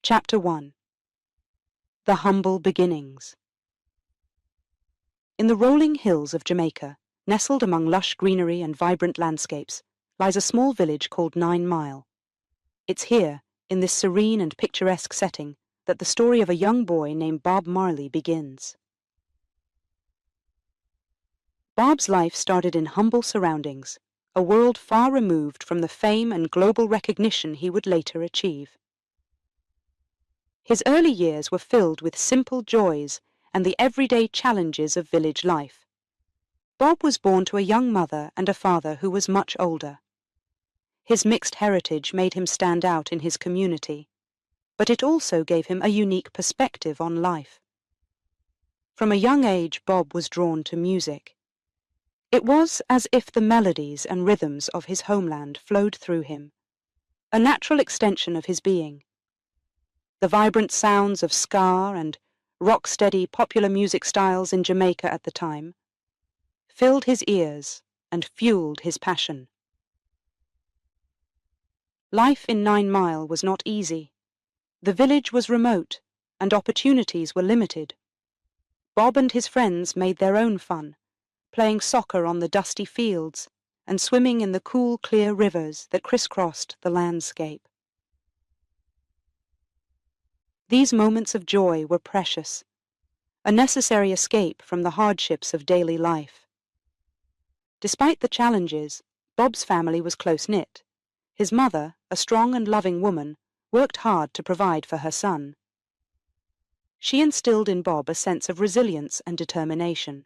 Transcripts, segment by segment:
Chapter 1. The Humble Beginnings. In the rolling hills of Jamaica, nestled among lush greenery and vibrant landscapes, lies a small village called 9 Mile. It's here, in this serene and picturesque setting, that the story of a young boy named Bob Marley begins. Bob's life started in humble surroundings, a world far removed from the fame and global recognition he would later achieve. His early years were filled with simple joys and the everyday challenges of village life. Bob was born to a young mother and a father who was much older. His mixed heritage made him stand out in his community, but it also gave him a unique perspective on life. From a young age, Bob was drawn to music. It was as if the melodies and rhythms of his homeland flowed through him, a natural extension of his being. The vibrant sounds of ska and rock-steady popular music styles in Jamaica at the time filled his ears and fueled his passion. Life in 9 Mile was not easy. The village was remote and opportunities were limited. Bob and his friends made their own fun, playing soccer on the dusty fields and swimming in the cool, clear rivers that crisscrossed the landscape. These moments of joy were precious, a necessary escape from the hardships of daily life. Despite the challenges, Bob's family was close-knit. His mother, a strong and loving woman, worked hard to provide for her son. She instilled in Bob a sense of resilience and determination.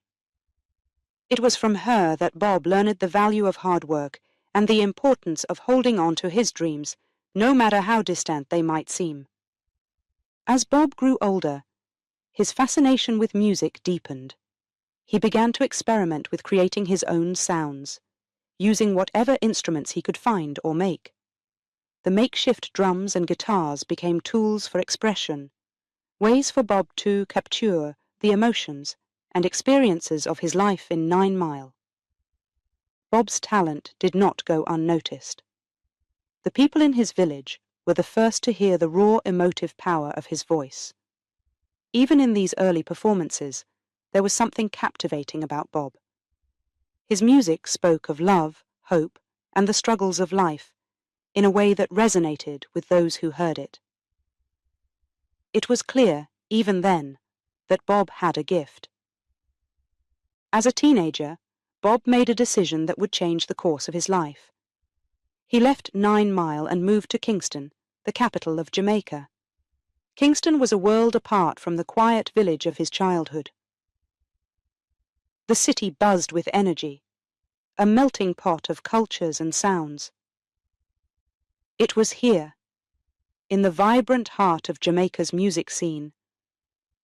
It was from her that Bob learned the value of hard work and the importance of holding on to his dreams, no matter how distant they might seem. As Bob grew older, his fascination with music deepened. He began to experiment with creating his own sounds, using whatever instruments he could find or make. The makeshift drums and guitars became tools for expression, ways for Bob to capture the emotions and experiences of his life in 9 Mile. Bob's talent did not go unnoticed. The people in his village were the first to hear the raw emotive power of his voice. Even in these early performances, there was something captivating about Bob. His music spoke of love, hope, and the struggles of life in a way that resonated with those who heard it. It was clear, even then, that Bob had a gift. As a teenager, Bob made a decision that would change the course of his life. He left 9 Mile and moved to Kingston, the capital of Jamaica. Kingston was a world apart from the quiet village of his childhood. The city buzzed with energy, a melting pot of cultures and sounds. It was here, in the vibrant heart of Jamaica's music scene,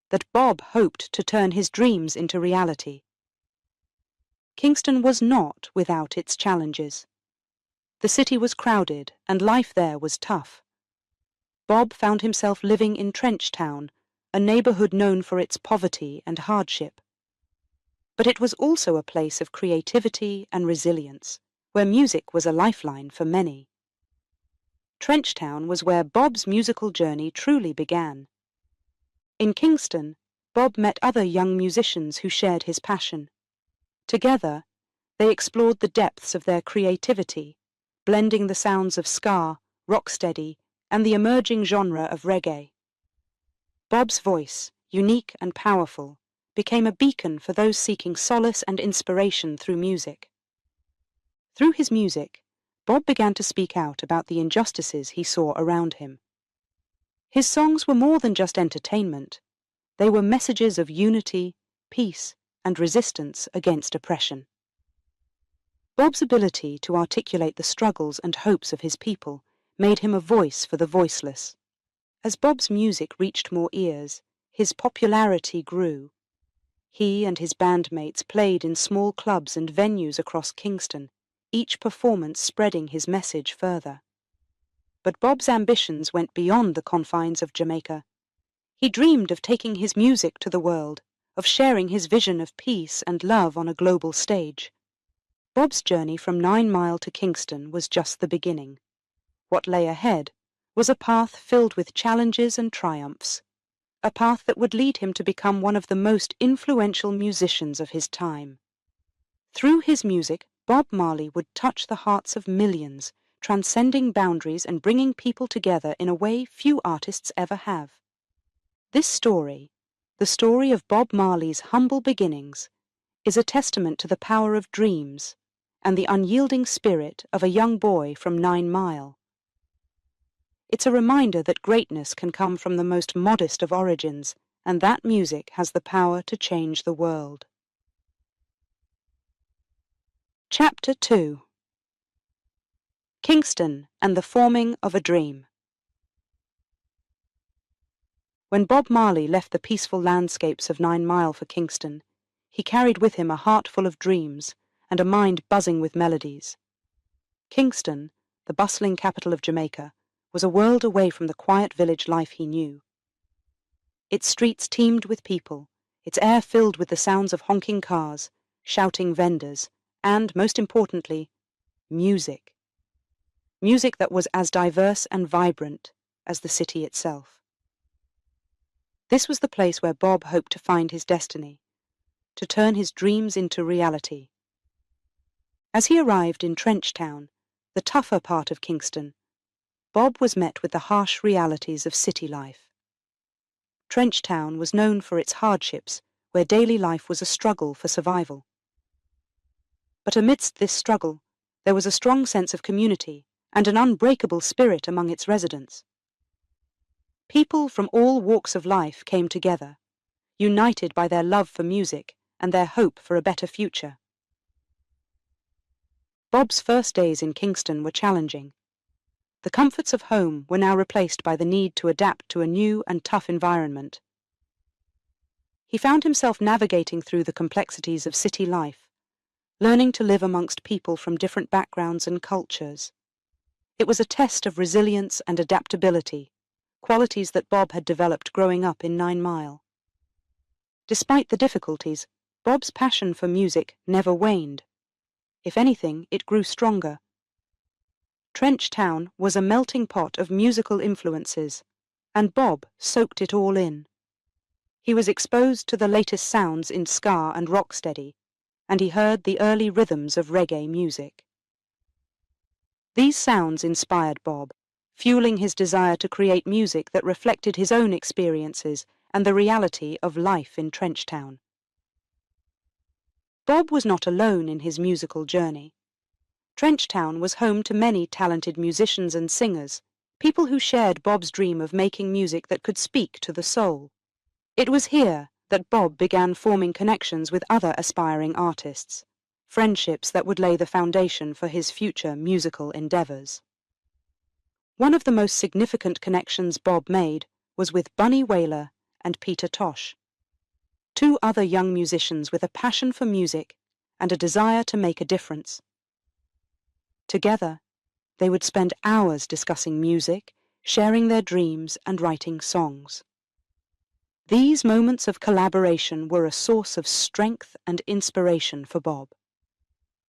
that Bob hoped to turn his dreams into reality. Kingston was not without its challenges. The city was crowded and life there was tough. Bob found himself living in Trench Town, a neighborhood known for its poverty and hardship. But it was also a place of creativity and resilience, where music was a lifeline for many. Trench Town was where Bob's musical journey truly began. In Kingston, Bob met other young musicians who shared his passion. Together, they explored the depths of their creativity, blending the sounds of ska, rocksteady, and the emerging genre of reggae. Bob's voice, unique and powerful, became a beacon for those seeking solace and inspiration through music. Through his music, Bob began to speak out about the injustices he saw around him. His songs were more than just entertainment. They were messages of unity, peace, and resistance against oppression. Bob's ability to articulate the struggles and hopes of his people made him a voice for the voiceless. As Bob's music reached more ears, his popularity grew. He and his bandmates played in small clubs and venues across Kingston, each performance spreading his message further. But Bob's ambitions went beyond the confines of Jamaica. He dreamed of taking his music to the world, of sharing his vision of peace and love on a global stage. Bob's journey from 9 Mile to Kingston was just the beginning. What lay ahead was a path filled with challenges and triumphs, a path that would lead him to become one of the most influential musicians of his time. Through his music, Bob Marley would touch the hearts of millions, transcending boundaries and bringing people together in a way few artists ever have. This story, the story of Bob Marley's humble beginnings, is a testament to the power of dreams and the unyielding spirit of a young boy from 9 Mile. It's a reminder that greatness can come from the most modest of origins, and that music has the power to change the world. Chapter 2: Kingston and the Forming of a Dream. When Bob Marley left the peaceful landscapes of 9 Mile for Kingston, he carried with him a heart full of dreams and a mind buzzing with melodies. Kingston, the bustling capital of Jamaica, was a world away from the quiet village life he knew. Its streets teemed with people, its air filled with the sounds of honking cars, shouting vendors, and, most importantly, music. Music that was as diverse and vibrant as the city itself. This was the place where Bob hoped to find his destiny, to turn his dreams into reality. As he arrived in Trench Town, the tougher part of Kingston, Bob was met with the harsh realities of city life. Trench Town was known for its hardships, where daily life was a struggle for survival. But amidst this struggle, there was a strong sense of community and an unbreakable spirit among its residents. People from all walks of life came together, united by their love for music and their hope for a better future. Bob's first days in Kingston were challenging. The comforts of home were now replaced by the need to adapt to a new and tough environment. He found himself navigating through the complexities of city life, learning to live amongst people from different backgrounds and cultures. It was a test of resilience and adaptability, qualities that Bob had developed growing up in 9 Mile. Despite the difficulties, Bob's passion for music never waned. If anything, it grew stronger. Trench Town was a melting pot of musical influences, and Bob soaked it all in. He was exposed to the latest sounds in ska and rocksteady, and he heard the early rhythms of reggae music. These sounds inspired Bob, fueling his desire to create music that reflected his own experiences and the reality of life in Trench Town. Bob was not alone in his musical journey. Trench Town was home to many talented musicians and singers, people who shared Bob's dream of making music that could speak to the soul. It was here that Bob began forming connections with other aspiring artists, friendships that would lay the foundation for his future musical endeavors. One of the most significant connections Bob made was with Bunny Wailer and Peter Tosh, two other young musicians with a passion for music and a desire to make a difference. Together, they would spend hours discussing music, sharing their dreams, and writing songs. These moments of collaboration were a source of strength and inspiration for Bob.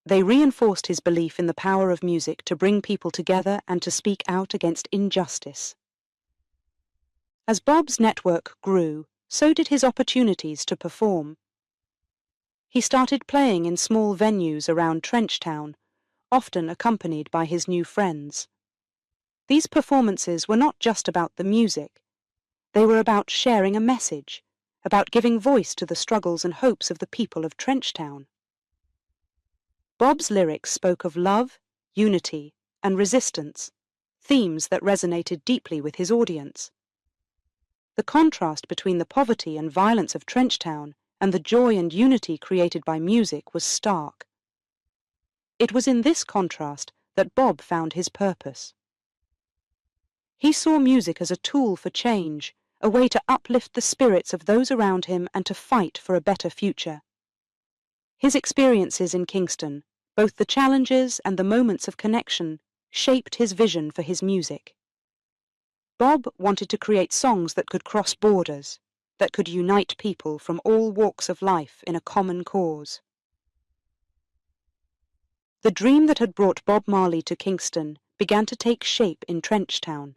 They reinforced his belief in the power of music to bring people together and to speak out against injustice. As Bob's network grew, so did his opportunities to perform. He started playing in small venues around Trench Town, often accompanied by his new friends. These performances were not just about the music. They were about sharing a message, about giving voice to the struggles and hopes of the people of Trench Town. Bob's lyrics spoke of love, unity, and resistance, themes that resonated deeply with his audience. The contrast between the poverty and violence of Trench Town and the joy and unity created by music was stark. It was in this contrast that Bob found his purpose. He saw music as a tool for change, a way to uplift the spirits of those around him and to fight for a better future. His experiences in Kingston, both the challenges and the moments of connection, shaped his vision for his music. Bob wanted to create songs that could cross borders, that could unite people from all walks of life in a common cause. The dream that had brought Bob Marley to Kingston began to take shape in Trench Town.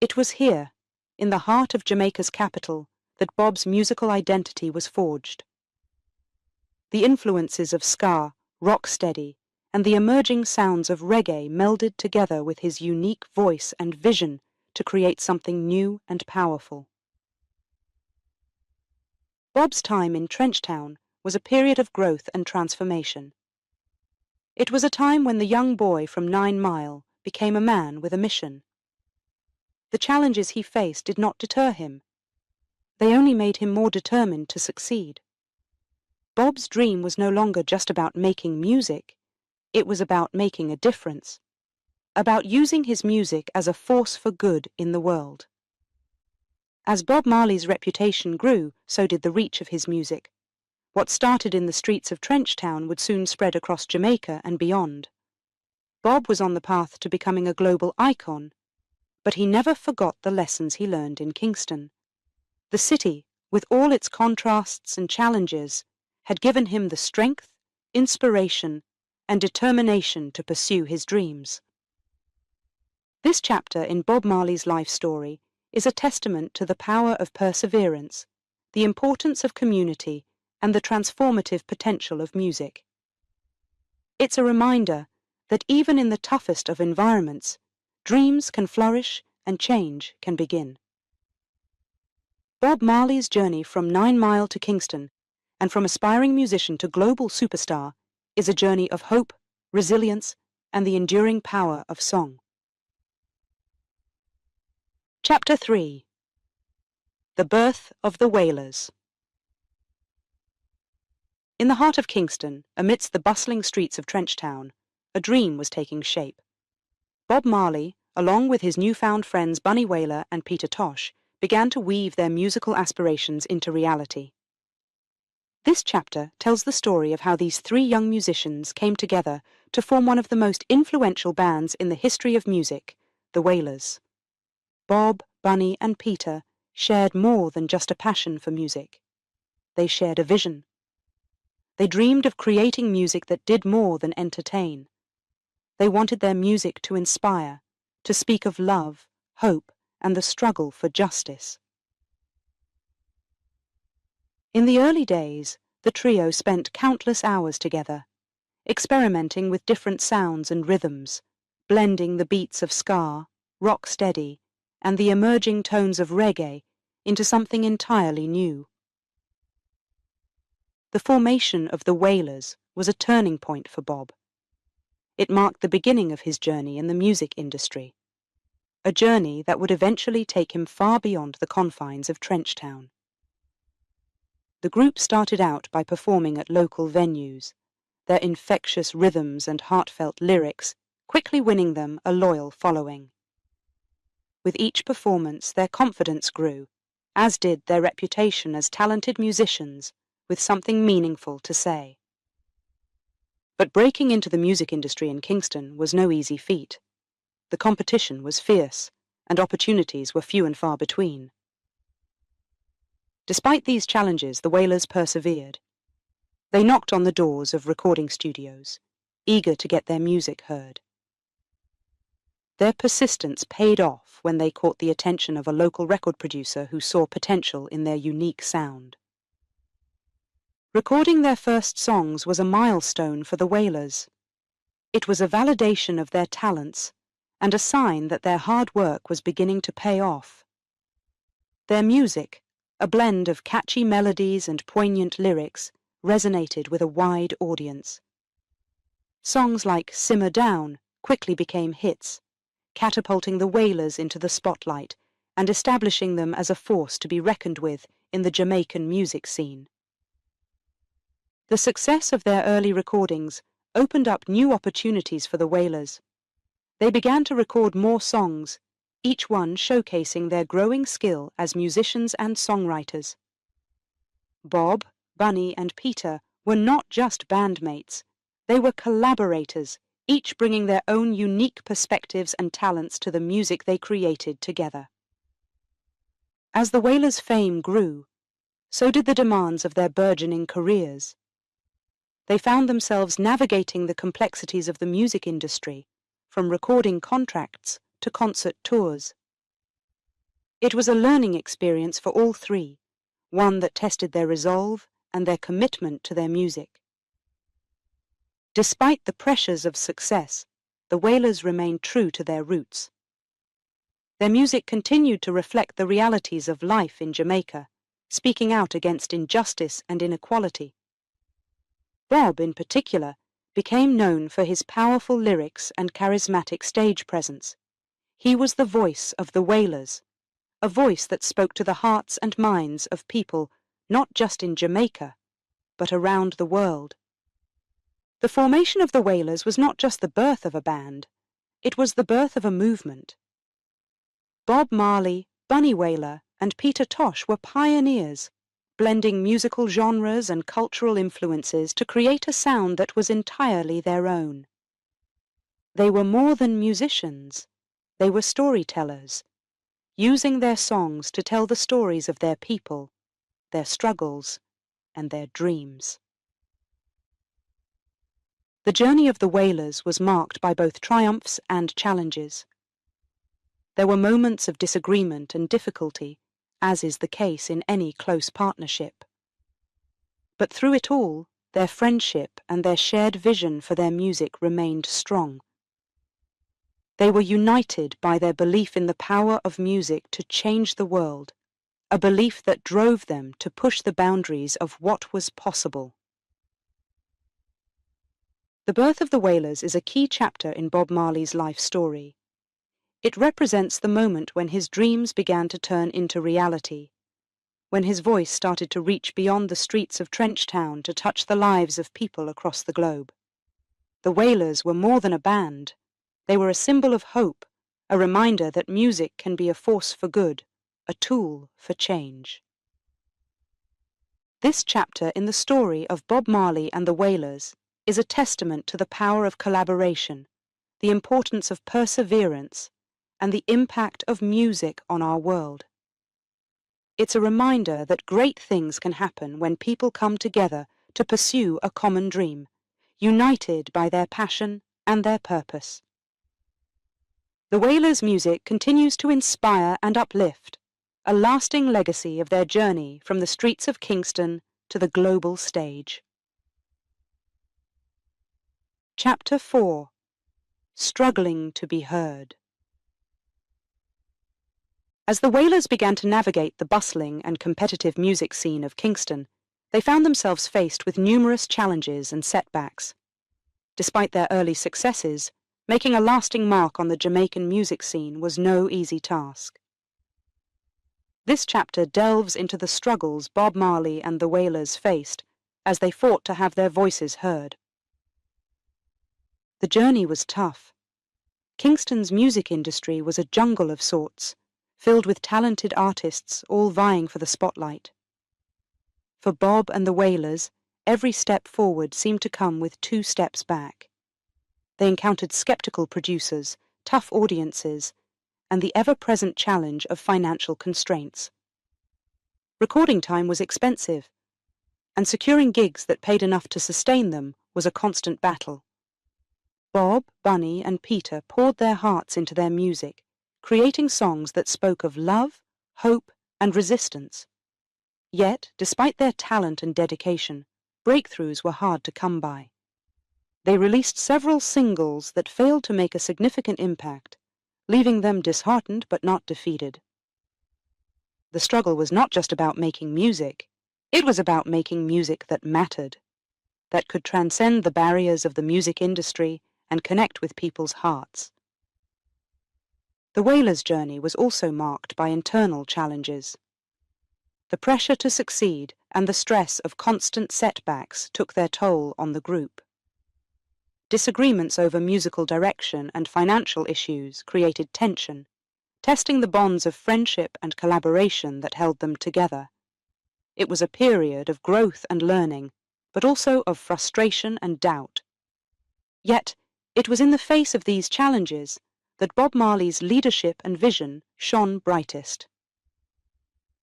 It was here, in the heart of Jamaica's capital, that Bob's musical identity was forged. The influences of ska, rocksteady, and the emerging sounds of reggae melded together with his unique voice and vision to create something new and powerful. Bob's time in Trenchtown was a period of growth and transformation. It was a time when the young boy from 9 Mile became a man with a mission. The challenges he faced did not deter him. They only made him more determined to succeed. Bob's dream was no longer just about making music, it was about making a difference, about using his music as a force for good in the world. As Bob Marley's reputation grew, so did the reach of his music. What started in the streets of Trenchtown would soon spread across Jamaica and beyond. Bob was on the path to becoming a global icon, but he never forgot the lessons he learned in Kingston. The city, with all its contrasts and challenges, had given him the strength, inspiration, and determination to pursue his dreams. This chapter in Bob Marley's life story is a testament to the power of perseverance, the importance of community, and the transformative potential of music. It's a reminder that even in the toughest of environments, dreams can flourish and change can begin. Bob Marley's journey from 9 Mile to Kingston, and from aspiring musician to global superstar, is a journey of hope, resilience, and the enduring power of song. Chapter 3. The Birth of the Wailers. In the heart of Kingston, amidst the bustling streets of Trenchtown, a dream was taking shape. Bob Marley, along with his newfound friends Bunny Wailer and Peter Tosh, began to weave their musical aspirations into reality. This chapter tells the story of how these 3 young musicians came together to form one of the most influential bands in the history of music, the Wailers. Bob, Bunny, and Peter shared more than just a passion for music. They shared a vision. They dreamed of creating music that did more than entertain. They wanted their music to inspire, to speak of love, hope, and the struggle for justice. In the early days, the trio spent countless hours together, experimenting with different sounds and rhythms, blending the beats of ska, rocksteady, and the emerging tones of reggae into something entirely new. The formation of the Wailers was a turning point for Bob. It marked the beginning of his journey in the music industry, a journey that would eventually take him far beyond the confines of Trenchtown. The group started out by performing at local venues, their infectious rhythms and heartfelt lyrics quickly winning them a loyal following. With each performance, their confidence grew, as did their reputation as talented musicians with something meaningful to say. But breaking into the music industry in Kingston was no easy feat. The competition was fierce, and opportunities were few and far between. Despite these challenges, the Wailers persevered. They knocked on the doors of recording studios, eager to get their music heard. Their persistence paid off when they caught the attention of a local record producer who saw potential in their unique sound. Recording their first songs was a milestone for the Wailers. It was a validation of their talents and a sign that their hard work was beginning to pay off. Their music, a blend of catchy melodies and poignant lyrics, resonated with a wide audience. Songs like Simmer Down quickly became hits, catapulting the Wailers into the spotlight and establishing them as a force to be reckoned with in the Jamaican music scene. The success of their early recordings opened up new opportunities for the Wailers. They began to record more songs, each one showcasing their growing skill as musicians and songwriters. Bob, Bunny, and Peter were not just bandmates. They were collaborators, each bringing their own unique perspectives and talents to the music they created together. As the Wailers' fame grew, so did the demands of their burgeoning careers. They found themselves navigating the complexities of the music industry, from recording contracts to concert tours. It was a learning experience for all three, one that tested their resolve and their commitment to their music. Despite the pressures of success, the Wailers remained true to their roots. Their music continued to reflect the realities of life in Jamaica, speaking out against injustice and inequality. Bob, in particular, became known for his powerful lyrics and charismatic stage presence. He was the voice of the Wailers, a voice that spoke to the hearts and minds of people not just in Jamaica, but around the world. The formation of the Wailers was not just the birth of a band, it was the birth of a movement. Bob Marley, Bunny Wailer, and Peter Tosh were pioneers, blending musical genres and cultural influences to create a sound that was entirely their own. They were more than musicians, they were storytellers, using their songs to tell the stories of their people, their struggles, and their dreams. The journey of the Wailers was marked by both triumphs and challenges. There were moments of disagreement and difficulty, as is the case in any close partnership. But through it all, their friendship and their shared vision for their music remained strong. They were united by their belief in the power of music to change the world, a belief that drove them to push the boundaries of what was possible. The birth of the Wailers is a key chapter in Bob Marley's life story. It represents the moment when his dreams began to turn into reality, when his voice started to reach beyond the streets of Trenchtown to touch the lives of people across the globe. The Wailers were more than a band. They were a symbol of hope, a reminder that music can be a force for good, a tool for change. This chapter in the story of Bob Marley and the Wailers is a testament to the power of collaboration, the importance of perseverance, and the impact of music on our world. It's a reminder that great things can happen when people come together to pursue a common dream, united by their passion and their purpose. The Wailers' music continues to inspire and uplift, a lasting legacy of their journey from the streets of Kingston to the global stage. Chapter 4: Struggling to be Heard. As the Wailers began to navigate the bustling and competitive music scene of Kingston, they found themselves faced with numerous challenges and setbacks. Despite their early successes, making a lasting mark on the Jamaican music scene was no easy task. This chapter delves into the struggles Bob Marley and the Wailers faced as they fought to have their voices heard. The journey was tough. Kingston's music industry was a jungle of sorts, filled with talented artists all vying for the spotlight. For Bob and the Wailers, every step forward seemed to come with 2 steps back. They encountered skeptical producers, tough audiences, and the ever-present challenge of financial constraints. Recording time was expensive, and securing gigs that paid enough to sustain them was a constant battle. Bob, Bunny, and Peter poured their hearts into their music, creating songs that spoke of love, hope, and resistance. Yet, despite their talent and dedication, breakthroughs were hard to come by. They released several singles that failed to make a significant impact, leaving them disheartened but not defeated. The struggle was not just about making music, it was about making music that mattered, that could transcend the barriers of the music industry and connect with people's hearts. The Wailers' journey was also marked by internal challenges. The pressure to succeed and the stress of constant setbacks took their toll on the group. Disagreements over musical direction and financial issues created tension, testing the bonds of friendship and collaboration that held them together. It was a period of growth and learning, but also of frustration and doubt. Yet, it was in the face of these challenges that Bob Marley's leadership and vision shone brightest.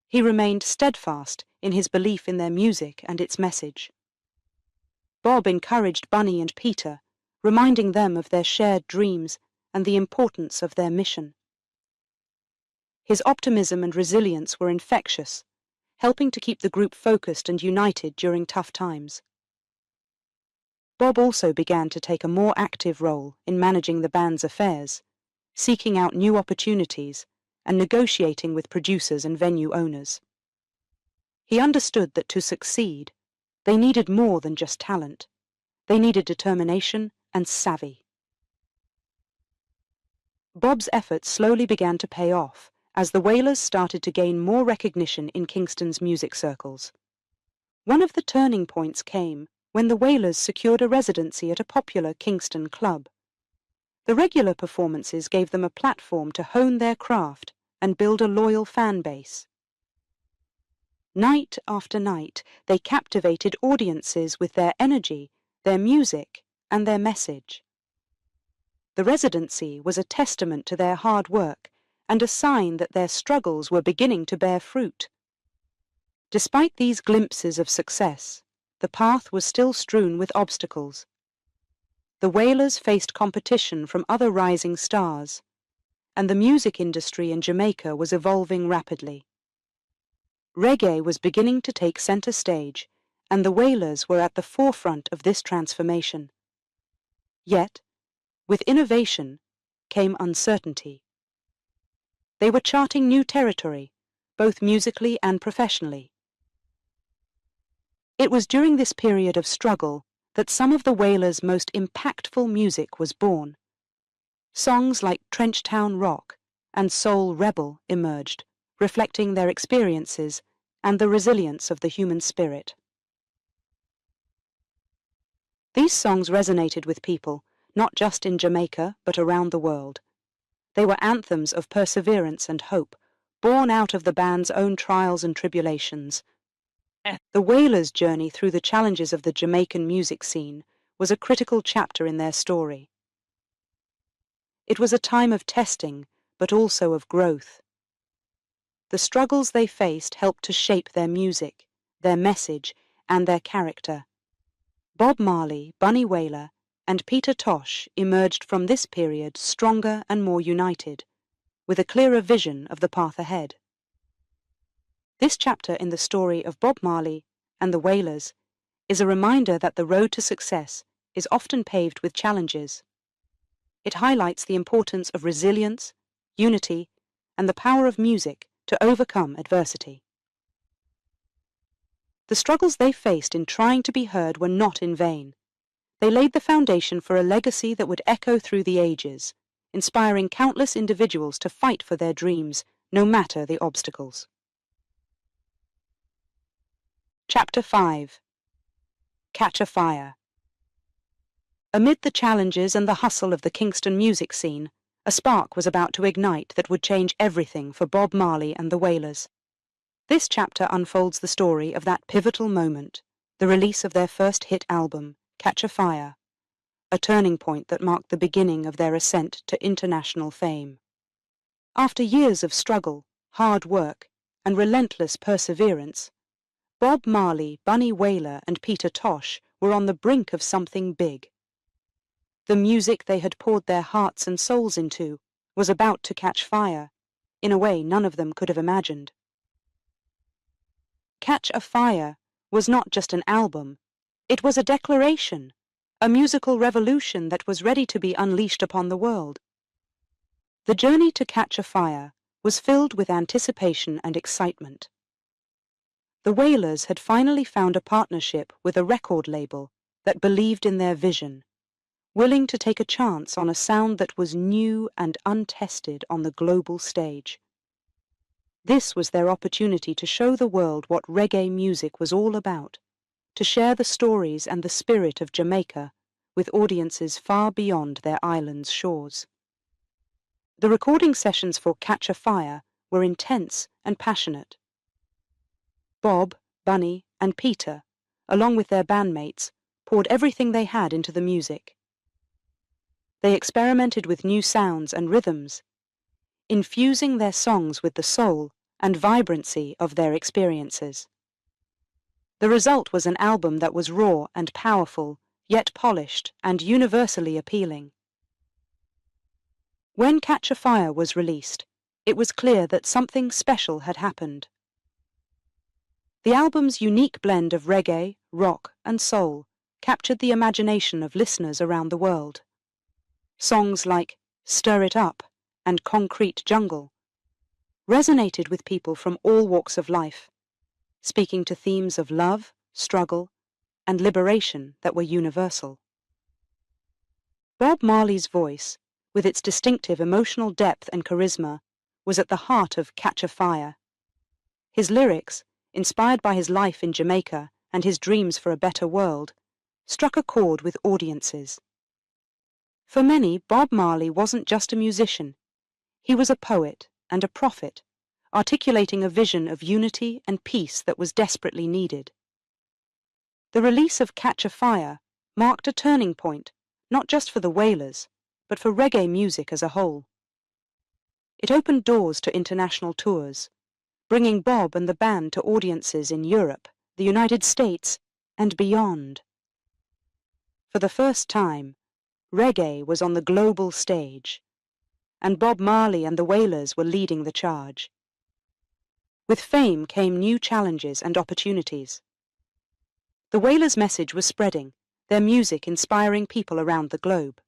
He remained steadfast in his belief in their music and its message. Bob encouraged Bunny and Peter, reminding them of their shared dreams and the importance of their mission. His optimism and resilience were infectious, helping to keep the group focused and united during tough times. Bob also began to take a more active role in managing the band's affairs, seeking out new opportunities and negotiating with producers and venue owners. He understood that to succeed, they needed more than just talent. They needed determination and savvy. Bob's efforts slowly began to pay off as the Wailers started to gain more recognition in Kingston's music circles. One of the turning points came when the Wailers secured a residency at a popular Kingston club. The regular performances gave them a platform to hone their craft and build a loyal fan base. Night after night, they captivated audiences with their energy, their music, and their message. The residency was a testament to their hard work and a sign that their struggles were beginning to bear fruit. Despite these glimpses of success, the path was still strewn with obstacles. The Wailers faced competition from other rising stars, and the music industry in Jamaica was evolving rapidly. Reggae was beginning to take center stage, and the Wailers were at the forefront of this transformation. Yet, with innovation came uncertainty. They were charting new territory, both musically and professionally. It was during this period of struggle that some of the Wailers' most impactful music was born. Songs like Trenchtown Rock and Soul Rebel emerged, reflecting their experiences and the resilience of the human spirit. These songs resonated with people, not just in Jamaica but around the world. They were anthems of perseverance and hope, born out of the band's own trials and tribulations. The Wailers' journey through the challenges of the Jamaican music scene was a critical chapter in their story. It was a time of testing, but also of growth. The struggles they faced helped to shape their music, their message, and their character. Bob Marley, Bunny Wailer, and Peter Tosh emerged from this period stronger and more united, with a clearer vision of the path ahead. This chapter in the story of Bob Marley and the Wailers is a reminder that the road to success is often paved with challenges. It highlights the importance of resilience, unity, and the power of music to overcome adversity. The struggles they faced in trying to be heard were not in vain. They laid the foundation for a legacy that would echo through the ages, inspiring countless individuals to fight for their dreams, no matter the obstacles. Chapter 5. Catch a Fire. Amid the challenges and the hustle of the Kingston music scene, a spark was about to ignite that would change everything for Bob Marley and the Wailers. This chapter unfolds the story of that pivotal moment, the release of their first hit album, Catch a Fire, a turning point that marked the beginning of their ascent to international fame. After years of struggle, hard work, and relentless perseverance, Bob Marley, Bunny Wailer, and Peter Tosh were on the brink of something big. The music they had poured their hearts and souls into was about to catch fire, in a way none of them could have imagined. Catch a Fire was not just an album, it was a declaration, a musical revolution that was ready to be unleashed upon the world. The journey to Catch a Fire was filled with anticipation and excitement. The Wailers had finally found a partnership with a record label that believed in their vision, willing to take a chance on a sound that was new and untested on the global stage. This was their opportunity to show the world what reggae music was all about, to share the stories and the spirit of Jamaica with audiences far beyond their island's shores. The recording sessions for Catch a Fire were intense and passionate. Bob, Bunny, and Peter, along with their bandmates, poured everything they had into the music. They experimented with new sounds and rhythms, infusing their songs with the soul and vibrancy of their experiences. The result was an album that was raw and powerful, yet polished and universally appealing. When Catch a Fire was released, it was clear that something special had happened. The album's unique blend of reggae, rock, and soul captured the imagination of listeners around the world. Songs like Stir It Up and Concrete Jungle resonated with people from all walks of life, speaking to themes of love, struggle, and liberation that were universal. Bob Marley's voice, with its distinctive emotional depth and charisma, was at the heart of Catch a Fire. His lyrics, inspired by his life in Jamaica and his dreams for a better world, struck a chord with audiences. For many, Bob Marley wasn't just a musician. He was a poet and a prophet, articulating a vision of unity and peace that was desperately needed. The release of Catch a Fire marked a turning point, not just for the Wailers, but for reggae music as a whole. It opened doors to international tours, bringing Bob and the band to audiences in Europe, the United States, and beyond. For the first time, reggae was on the global stage, and Bob Marley and the Wailers were leading the charge. With fame came new challenges and opportunities. The Wailers' message was spreading, their music inspiring people around the globe.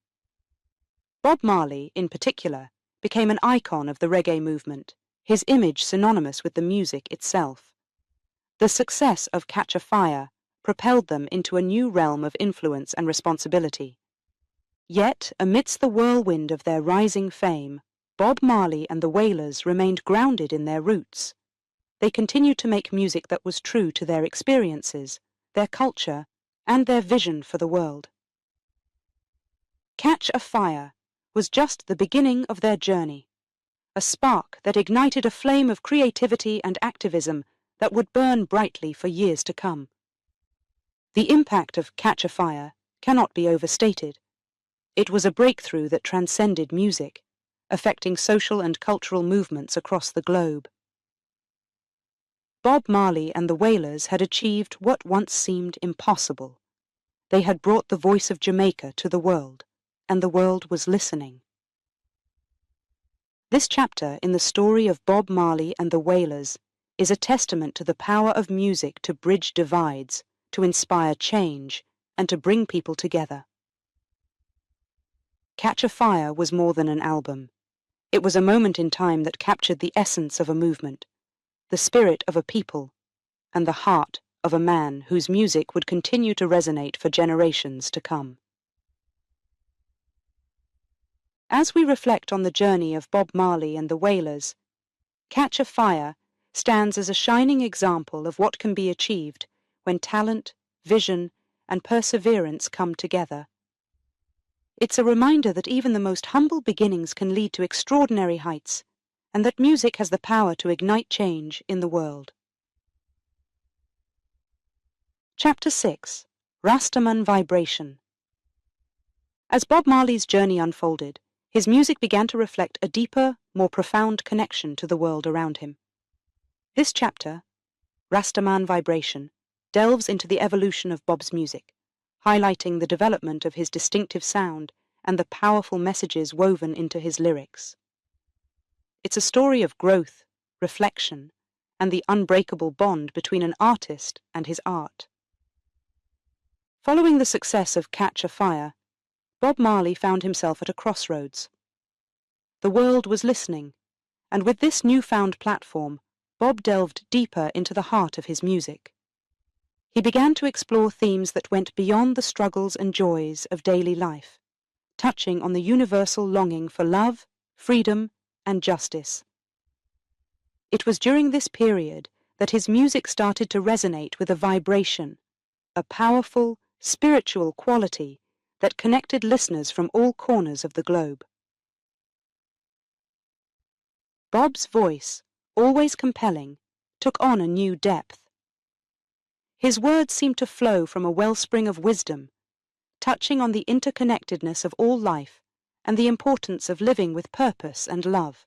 Bob Marley, in particular, became an icon of the reggae movement, his image synonymous with the music itself. The success of Catch a Fire propelled them into a new realm of influence and responsibility. Yet, amidst the whirlwind of their rising fame, Bob Marley and the Wailers remained grounded in their roots. They continued to make music that was true to their experiences, their culture, and their vision for the world. Catch a Fire was just the beginning of their journey, a spark that ignited a flame of creativity and activism that would burn brightly for years to come. The impact of Catch a Fire cannot be overstated. It was a breakthrough that transcended music, affecting social and cultural movements across the globe. Bob Marley and the Wailers had achieved what once seemed impossible. They had brought the voice of Jamaica to the world, and the world was listening. This chapter in the story of Bob Marley and the Wailers is a testament to the power of music to bridge divides, to inspire change, and to bring people together. Catch a Fire was more than an album. It was a moment in time that captured the essence of a movement, the spirit of a people, and the heart of a man whose music would continue to resonate for generations to come. As we reflect on the journey of Bob Marley and the Wailers, Catch a Fire stands as a shining example of what can be achieved when talent, vision, and perseverance come together. It's a reminder that even the most humble beginnings can lead to extraordinary heights, and that music has the power to ignite change in the world. Chapter 6. Rastaman Vibration. As Bob Marley's journey unfolded, his music began to reflect a deeper, more profound connection to the world around him. This chapter, Rastaman Vibration, delves into the evolution of Bob's music, highlighting the development of his distinctive sound and the powerful messages woven into his lyrics. It's a story of growth, reflection, and the unbreakable bond between an artist and his art. Following the success of Catch a Fire, Bob Marley found himself at a crossroads. The world was listening, and with this newfound platform, Bob delved deeper into the heart of his music. He began to explore themes that went beyond the struggles and joys of daily life, touching on the universal longing for love, freedom, and justice. It was during this period that his music started to resonate with a vibration, a powerful, spiritual quality that connected listeners from all corners of the globe. Bob's voice, always compelling, took on a new depth. His words seemed to flow from a wellspring of wisdom, touching on the interconnectedness of all life and the importance of living with purpose and love.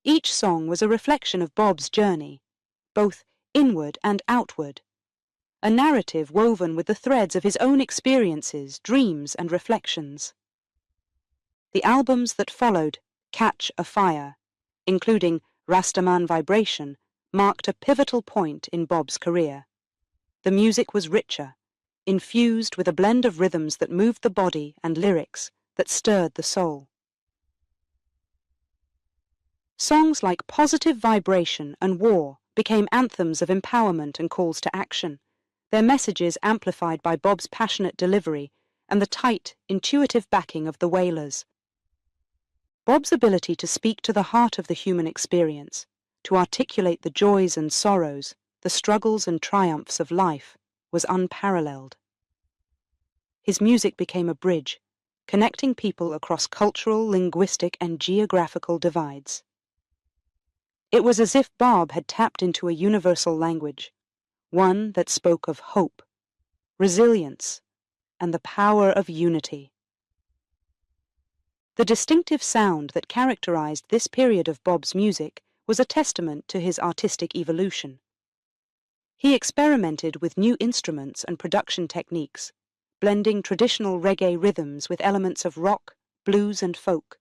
Each song was a reflection of Bob's journey, both inward and outward, a narrative woven with the threads of his own experiences, dreams, and reflections. The albums that followed, Catch a Fire, including Rastaman Vibration, marked a pivotal point in Bob's career. The music was richer, infused with a blend of rhythms that moved the body and lyrics that stirred the soul. Songs like Positive Vibration and War became anthems of empowerment and calls to action, their messages amplified by Bob's passionate delivery and the tight, intuitive backing of the Wailers. Bob's ability to speak to the heart of the human experience, to articulate the joys and sorrows, the struggles and triumphs of life, was unparalleled. His music became a bridge, connecting people across cultural, linguistic, and geographical divides. It was as if Bob had tapped into a universal language, one that spoke of hope, resilience, and the power of unity. The distinctive sound that characterized this period of Bob's music was a testament to his artistic evolution. He experimented with new instruments and production techniques, blending traditional reggae rhythms with elements of rock, blues, and folk.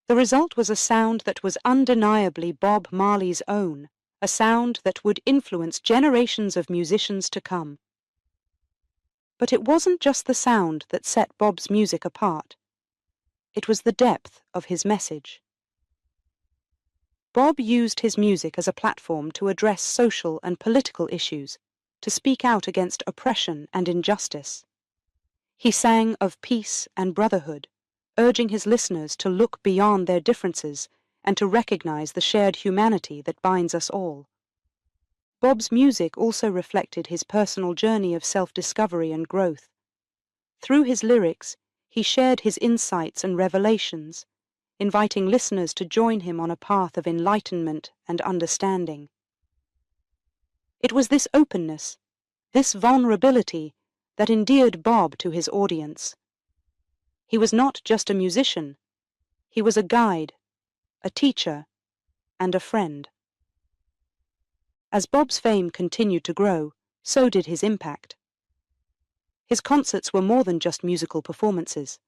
The result was a sound that was undeniably Bob Marley's own, a sound that would influence generations of musicians to come. But it wasn't just the sound that set Bob's music apart. It was the depth of his message. Bob used his music as a platform to address social and political issues, to speak out against oppression and injustice. He sang of peace and brotherhood, urging his listeners to look beyond their differences and to recognize the shared humanity that binds us all. Bob's music also reflected his personal journey of self-discovery and growth. Through his lyrics, he shared his insights and revelations, inviting listeners to join him on a path of enlightenment and understanding. It was this openness, this vulnerability, that endeared Bob to his audience. He was not just a musician, he was a guide, a teacher, and a friend. As Bob's fame continued to grow, so did his impact. His concerts were more than just musical performances.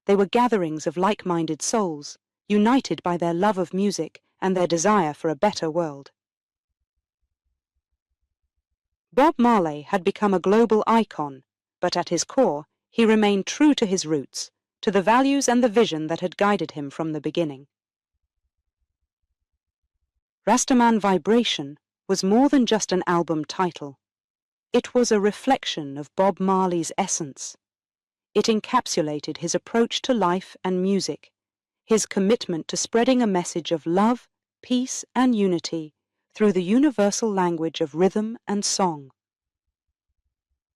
They were gatherings of like-minded souls, united by their love of music and their desire for a better world. Bob Marley had become a global icon, but at his core, he remained true to his roots, to the values and the vision that had guided him from the beginning. Rastaman Vibration was more than just an album title. It was a reflection of Bob Marley's essence. It encapsulated his approach to life and music, his commitment to spreading a message of love, peace, and unity through the universal language of rhythm and song.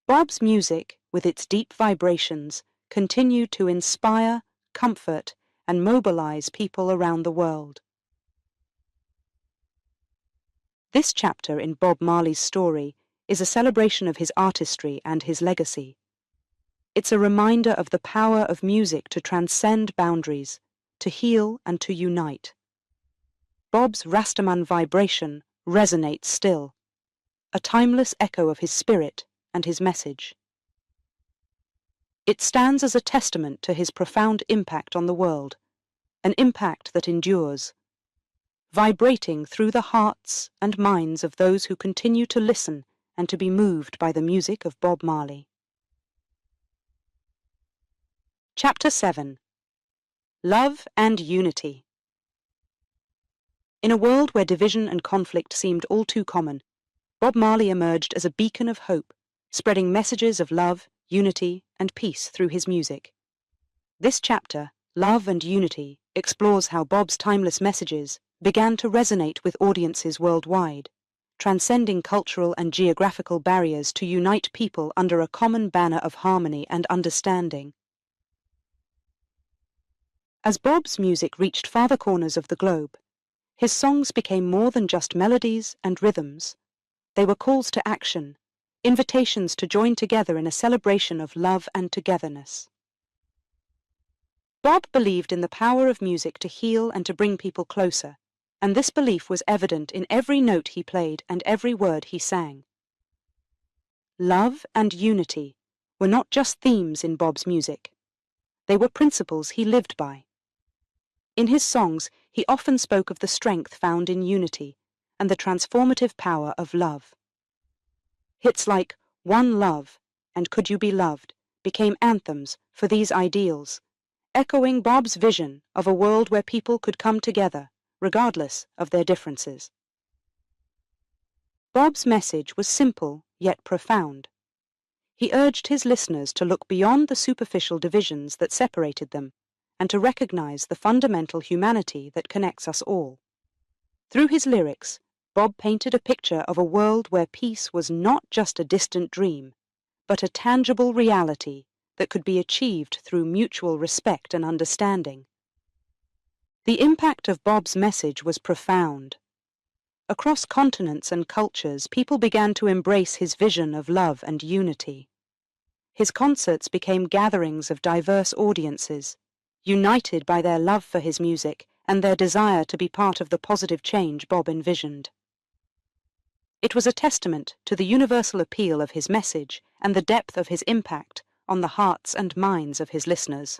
Bob's music, with its deep vibrations, continued to inspire, comfort, and mobilize people around the world. This chapter in Bob Marley's story is a celebration of his artistry and his legacy. It's a reminder of the power of music to transcend boundaries, to heal and to unite. Bob's Rastaman Vibration resonates still, a timeless echo of his spirit and his message. It stands as a testament to his profound impact on the world, an impact that endures, vibrating through the hearts and minds of those who continue to listen and to be moved by the music of Bob Marley. Chapter 7. Love and Unity. In a world where division and conflict seemed all too common, Bob Marley emerged as a beacon of hope, spreading messages of love, unity, and peace through his music. This chapter, Love and Unity, explores how Bob's timeless messages began to resonate with audiences worldwide, transcending cultural and geographical barriers to unite people under a common banner of harmony and understanding. As Bob's music reached farther corners of the globe, his songs became more than just melodies and rhythms. They were calls to action, invitations to join together in a celebration of love and togetherness. Bob believed in the power of music to heal and to bring people closer, and this belief was evident in every note he played and every word he sang. Love and unity were not just themes in Bob's music. They were principles he lived by. In his songs, he often spoke of the strength found in unity and the transformative power of love. Hits like One Love and Could You Be Loved became anthems for these ideals, echoing Bob's vision of a world where people could come together, regardless of their differences. Bob's message was simple yet profound. He urged his listeners to look beyond the superficial divisions that separated them and to recognize the fundamental humanity that connects us all. Through his lyrics, Bob painted a picture of a world where peace was not just a distant dream, but a tangible reality that could be achieved through mutual respect and understanding. The impact of Bob's message was profound. Across continents and cultures, people began to embrace his vision of love and unity. His concerts became gatherings of diverse audiences, united by their love for his music and their desire to be part of the positive change Bob envisioned. It was a testament to the universal appeal of his message and the depth of his impact on the hearts and minds of his listeners.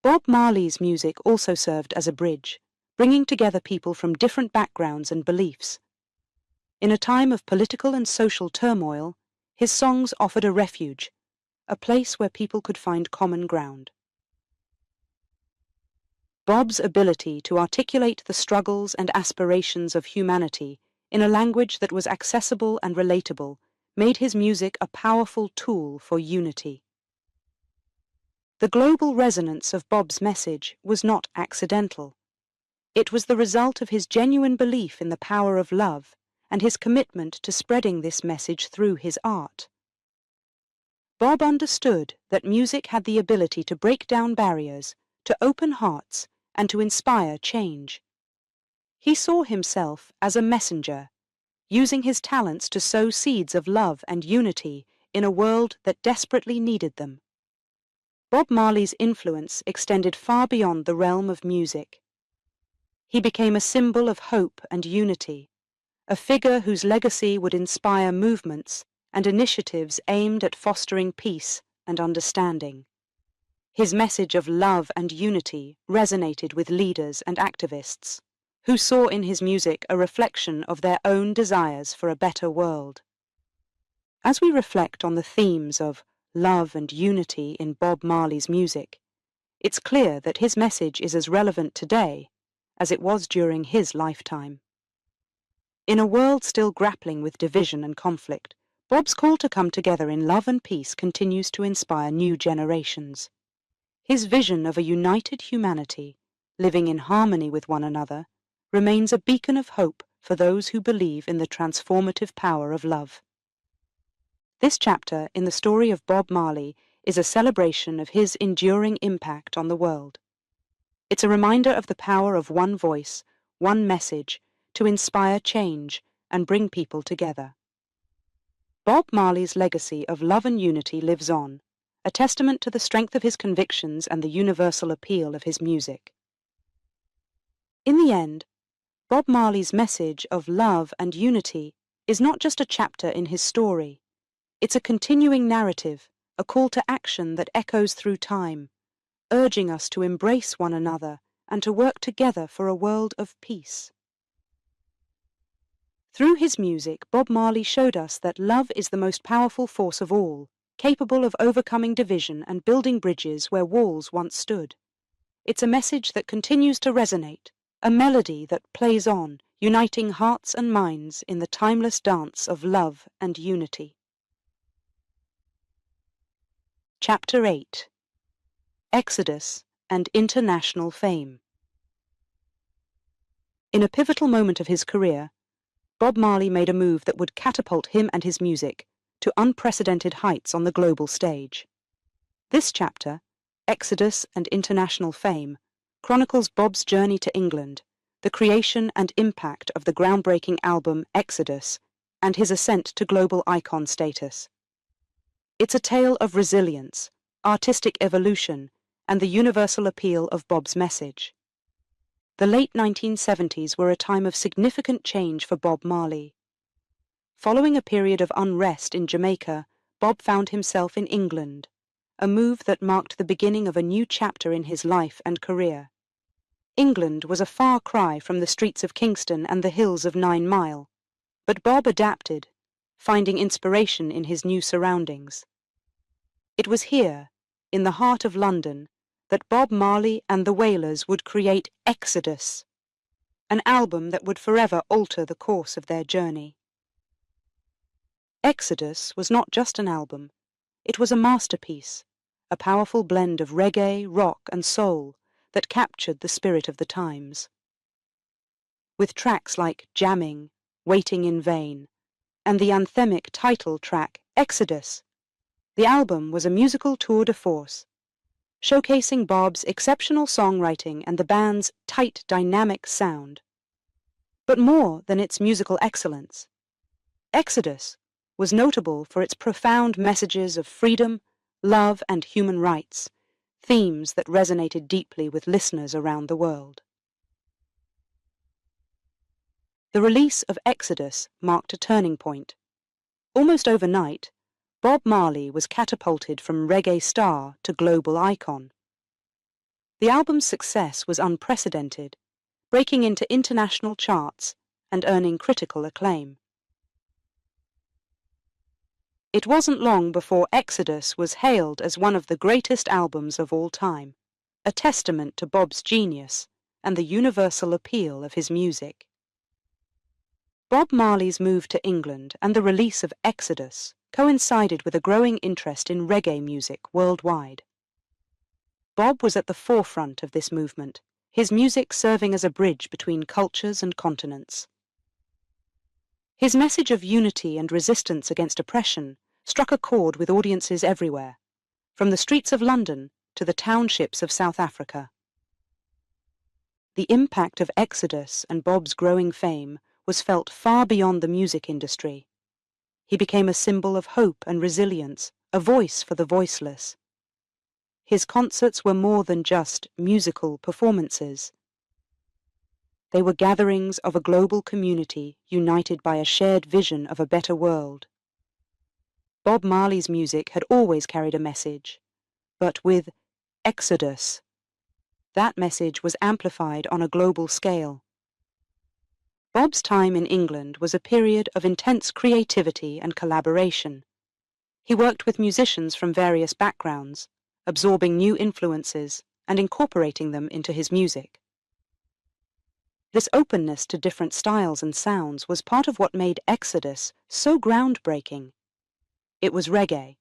Bob Marley's music also served as a bridge, bringing together people from different backgrounds and beliefs. In a time of political and social turmoil, his songs offered a refuge, a place where people could find common ground. Bob's ability to articulate the struggles and aspirations of humanity in a language that was accessible and relatable made his music a powerful tool for unity. The global resonance of Bob's message was not accidental. It was the result of his genuine belief in the power of love and his commitment to spreading this message through his art. Bob understood that music had the ability to break down barriers, to open hearts, and to inspire change. He saw himself as a messenger, using his talents to sow seeds of love and unity in a world that desperately needed them. Bob Marley's influence extended far beyond the realm of music. He became a symbol of hope and unity, a figure whose legacy would inspire movements and initiatives aimed at fostering peace and understanding. His message of love and unity resonated with leaders and activists, who saw in his music a reflection of their own desires for a better world. As we reflect on the themes of love and unity in Bob Marley's music, it's clear that his message is as relevant today as it was during his lifetime. In a world still grappling with division and conflict, Bob's call to come together in love and peace continues to inspire new generations. His vision of a united humanity, living in harmony with one another, remains a beacon of hope for those who believe in the transformative power of love. This chapter in the story of Bob Marley is a celebration of his enduring impact on the world. It's a reminder of the power of one voice, one message, to inspire change and bring people together. Bob Marley's legacy of love and unity lives on, a testament to the strength of his convictions and the universal appeal of his music. In the end, Bob Marley's message of love and unity is not just a chapter in his story. It's a continuing narrative, a call to action that echoes through time, urging us to embrace one another and to work together for a world of peace. Through his music, Bob Marley showed us that love is the most powerful force of all, capable of overcoming division and building bridges where walls once stood. It's a message that continues to resonate, a melody that plays on, uniting hearts and minds in the timeless dance of love and unity. Chapter 8: Exodus and International Fame. In a pivotal moment of his career, Bob Marley made a move that would catapult him and his music to unprecedented heights on the global stage. This chapter, Exodus and International Fame, chronicles Bob's journey to England, the creation and impact of the groundbreaking album Exodus, and his ascent to global icon status. It's a tale of resilience, artistic evolution, and the universal appeal of Bob's message. The late 1970s were a time of significant change for Bob Marley. Following a period of unrest in Jamaica, Bob found himself in England, a move that marked the beginning of a new chapter in his life and career. England was a far cry from the streets of Kingston and the hills of 9 Mile, but Bob adapted, finding inspiration in his new surroundings. It was here, in the heart of London, that Bob Marley and the Wailers would create Exodus, an album that would forever alter the course of their journey. Exodus was not just an album, it was a masterpiece, a powerful blend of reggae, rock and soul that captured the spirit of the times. With tracks like Jamming, Waiting in Vain, and the anthemic title track Exodus, the album was a musical tour de force, showcasing Bob's exceptional songwriting and the band's tight, dynamic sound. But more than its musical excellence, Exodus was notable for its profound messages of freedom, love, and human rights, themes that resonated deeply with listeners around the world. The release of Exodus marked a turning point. Almost overnight, Bob Marley was catapulted from reggae star to global icon. The album's success was unprecedented, breaking into international charts and earning critical acclaim. It wasn't long before Exodus was hailed as one of the greatest albums of all time, a testament to Bob's genius and the universal appeal of his music. Bob Marley's move to England and the release of Exodus coincided with a growing interest in reggae music worldwide. Bob was at the forefront of this movement, his music serving as a bridge between cultures and continents. His message of unity and resistance against oppression struck a chord with audiences everywhere, from the streets of London to the townships of South Africa. The impact of Exodus and Bob's growing fame was felt far beyond the music industry. He became a symbol of hope and resilience, a voice for the voiceless. His concerts were more than just musical performances. They were gatherings of a global community united by a shared vision of a better world. Bob Marley's music had always carried a message, but with Exodus, that message was amplified on a global scale. Bob's time in England was a period of intense creativity and collaboration. He worked with musicians from various backgrounds, absorbing new influences and incorporating them into his music. This openness to different styles and sounds was part of what made Exodus so groundbreaking. It was reggae,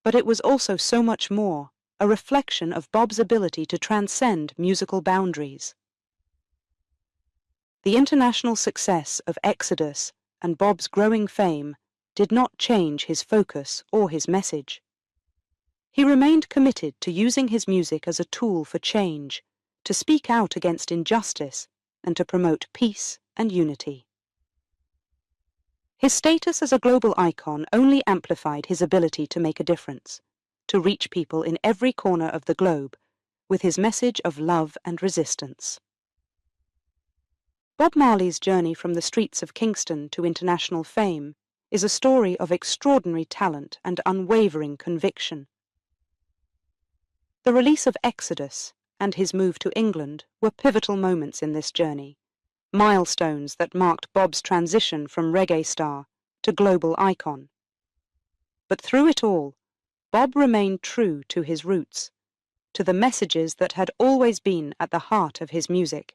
but it was also so much more, a reflection of Bob's ability to transcend musical boundaries. The international success of Exodus and Bob's growing fame did not change his focus or his message. He remained committed to using his music as a tool for change, to speak out against injustice, and to promote peace and unity. His status as a global icon only amplified his ability to make a difference, to reach people in every corner of the globe with his message of love and resistance. Bob Marley's journey from the streets of Kingston to international fame is a story of extraordinary talent and unwavering conviction. The release of Exodus and his move to England were pivotal moments in this journey, milestones that marked Bob's transition from reggae star to global icon. But through it all, Bob remained true to his roots, to the messages that had always been at the heart of his music.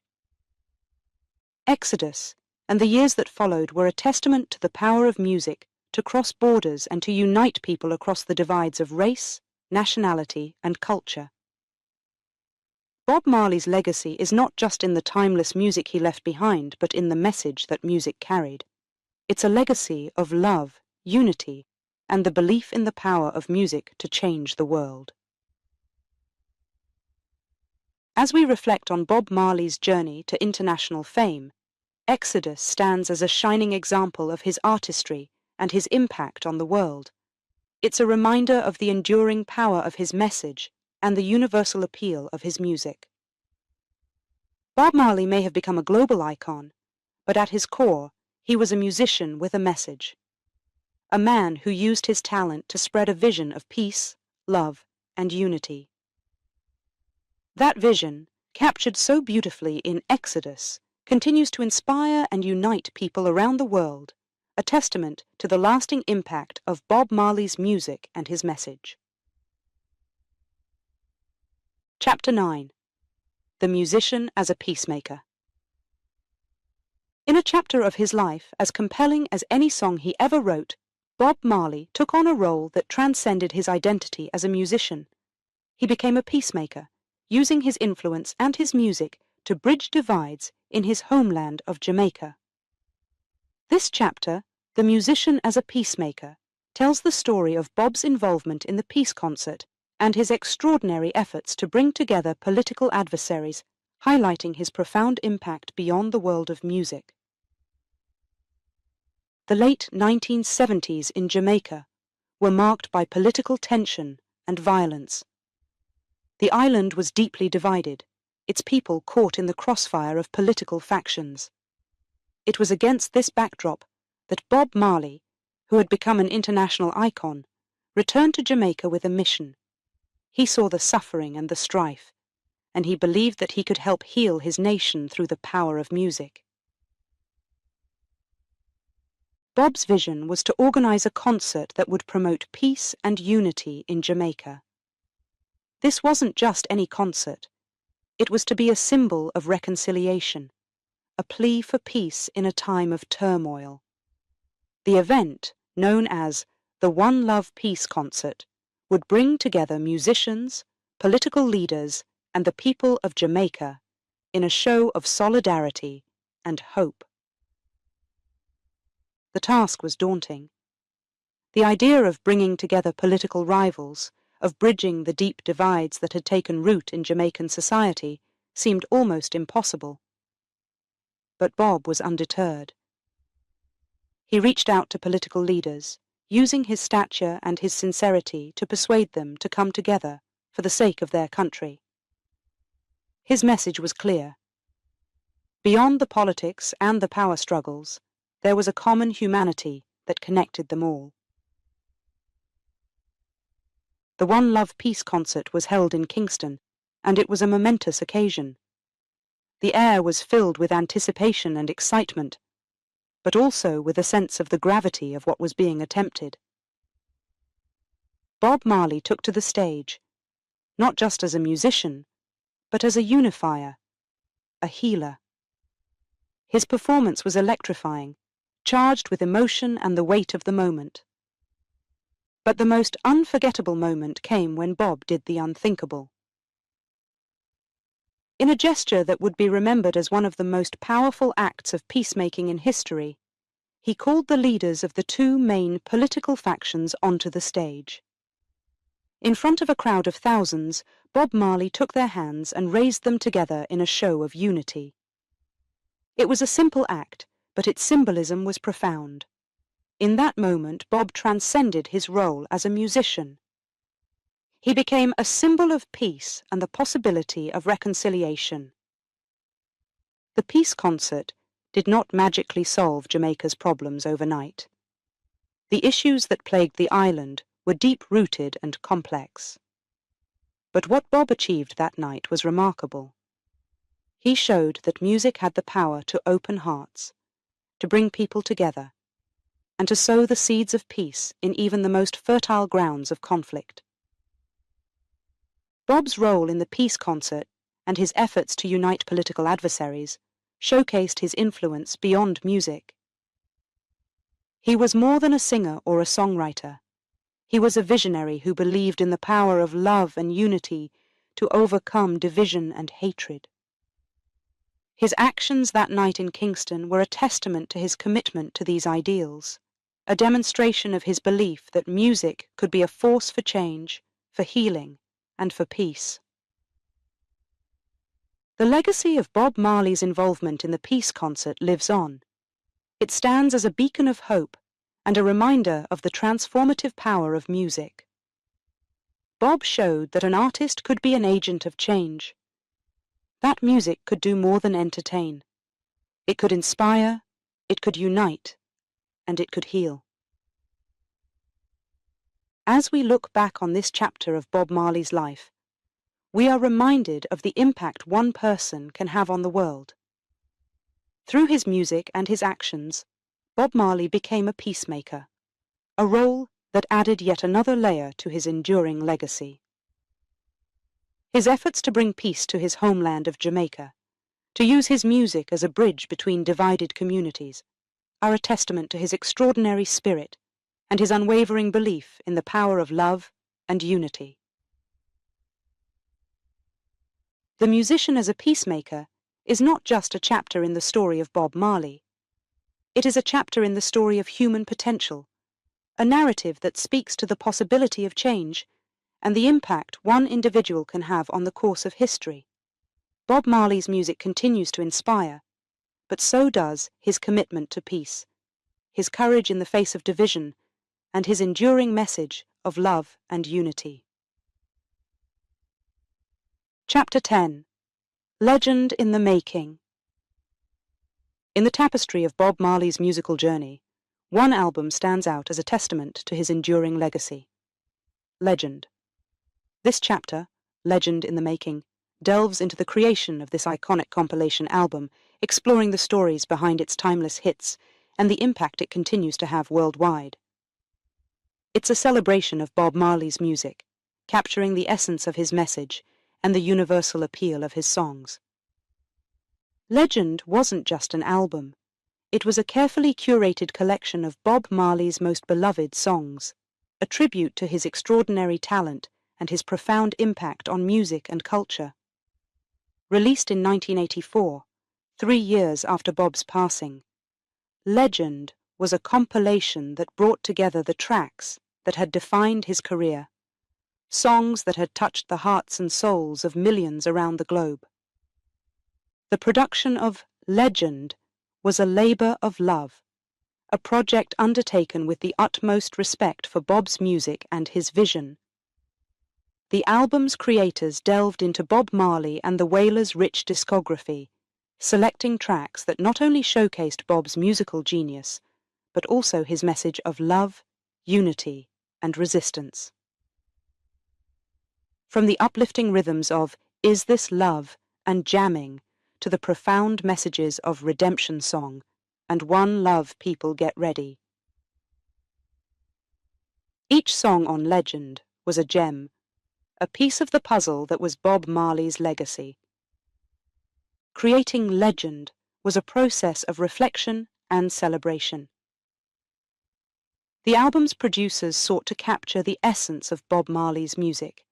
Exodus and the years that followed were a testament to the power of music to cross borders and to unite people across the divides of race, nationality, and culture. Bob Marley's legacy is not just in the timeless music he left behind, but in the message that music carried. It's a legacy of love, unity, and the belief in the power of music to change the world. As we reflect on Bob Marley's journey to international fame, Exodus stands as a shining example of his artistry and his impact on the world. It's a reminder of the enduring power of his message and the universal appeal of his music. Bob Marley may have become a global icon, but at his core, he was a musician with a message. A man who used his talent to spread a vision of peace, love, and unity. That vision captured so beautifully in Exodus, continues to inspire and unite people around the world, a testament to the lasting impact of Bob Marley's music and his message. Chapter 9. The Musician as a Peacemaker. In a chapter of his life as compelling as any song he ever wrote, Bob Marley took on a role that transcended his identity as a musician. He became a peacemaker, using his influence and his music to bridge divides in his homeland of Jamaica. This chapter, The Musician as a Peacemaker, tells the story of Bob's involvement in the peace concert and his extraordinary efforts to bring together political adversaries, highlighting his profound impact beyond the world of music. The late 1970s in Jamaica were marked by political tension and violence. The island was deeply divided, its people caught in the crossfire of political factions. It was against this backdrop that Bob Marley, who had become an international icon, returned to Jamaica with a mission. He saw the suffering and the strife, and he believed that he could help heal his nation through the power of music. Bob's vision was to organize a concert that would promote peace and unity in Jamaica. This wasn't just any concert. It was to be a symbol of reconciliation, a plea for peace in a time of turmoil. The event, known as the One Love Peace Concert, would bring together musicians, political leaders, and the people of Jamaica in a show of solidarity and hope. The task was daunting. The idea of bringing together political rivals, of bridging the deep divides that had taken root in Jamaican society, seemed almost impossible. But Bob was undeterred. He reached out to political leaders, using his stature and his sincerity to persuade them to come together for the sake of their country. His message was clear. Beyond the politics and the power struggles, there was a common humanity that connected them all. The One Love Peace Concert was held in Kingston, and it was a momentous occasion. The air was filled with anticipation and excitement, but also with a sense of the gravity of what was being attempted. Bob Marley took to the stage, not just as a musician, but as a unifier, a healer. His performance was electrifying, charged with emotion and the weight of the moment. But the most unforgettable moment came when Bob did the unthinkable. In a gesture that would be remembered as one of the most powerful acts of peacemaking in history, he called the leaders of the two main political factions onto the stage. In front of a crowd of thousands, Bob Marley took their hands and raised them together in a show of unity. It was a simple act, but its symbolism was profound. In that moment, Bob transcended his role as a musician. He became a symbol of peace and the possibility of reconciliation. The peace concert did not magically solve Jamaica's problems overnight. The issues that plagued the island were deep-rooted and complex. But what Bob achieved that night was remarkable. He showed that music had the power to open hearts, to bring people together, and to sow the seeds of peace in even the most fertile grounds of conflict. Bob's role in the peace concert and his efforts to unite political adversaries showcased his influence beyond music. He was more than a singer or a songwriter. He was a visionary who believed in the power of love and unity to overcome division and hatred. His actions that night in Kingston were a testament to his commitment to these ideals, a demonstration of his belief that music could be a force for change, for healing, and for peace. The legacy of Bob Marley's involvement in the peace concert lives on. It stands as a beacon of hope and a reminder of the transformative power of music. Bob showed that an artist could be an agent of change. That music could do more than entertain. It could inspire, it could unite, and it could heal. As we look back on this chapter of Bob Marley's life, we are reminded of the impact one person can have on the world. Through his music and his actions, Bob Marley became a peacemaker, a role that added yet another layer to his enduring legacy. His efforts to bring peace to his homeland of Jamaica, to use his music as a bridge between divided communities, are a testament to his extraordinary spirit and his unwavering belief in the power of love and unity. The musician as a peacemaker is not just a chapter in the story of Bob Marley. It is a chapter in the story of human potential, a narrative that speaks to the possibility of change and the impact one individual can have on the course of history. Bob Marley's music continues to inspire, but so does his commitment to peace, his courage in the face of division, and his enduring message of love and unity. Chapter 10. Legend in the Making. In the tapestry of Bob Marley's musical journey, one album stands out as a testament to his enduring legacy. Legend. This chapter, Legend in the Making, delves into the creation of this iconic compilation album, exploring the stories behind its timeless hits and the impact it continues to have worldwide. It's a celebration of Bob Marley's music, capturing the essence of his message and the universal appeal of his songs. Legend wasn't just an album. It was a carefully curated collection of Bob Marley's most beloved songs, a tribute to his extraordinary talent and his profound impact on music and culture. Released in 1984, 3 years after Bob's passing, Legend was a compilation that brought together the tracks that had defined his career, songs that had touched the hearts and souls of millions around the globe. The production of Legend was a labor of love, a project undertaken with the utmost respect for Bob's music and his vision. The album's creators delved into Bob Marley and the Wailers' rich discography, selecting tracks that not only showcased Bob's musical genius, but also his message of love, unity, and resistance. From the uplifting rhythms of Is This Love and Jamming to the profound messages of Redemption Song and One Love People Get Ready. Each song on Legend was a gem, a piece of the puzzle that was Bob Marley's legacy. Creating Legend was a process of reflection and celebration. The album's producers sought to capture the essence of Bob Marley's music,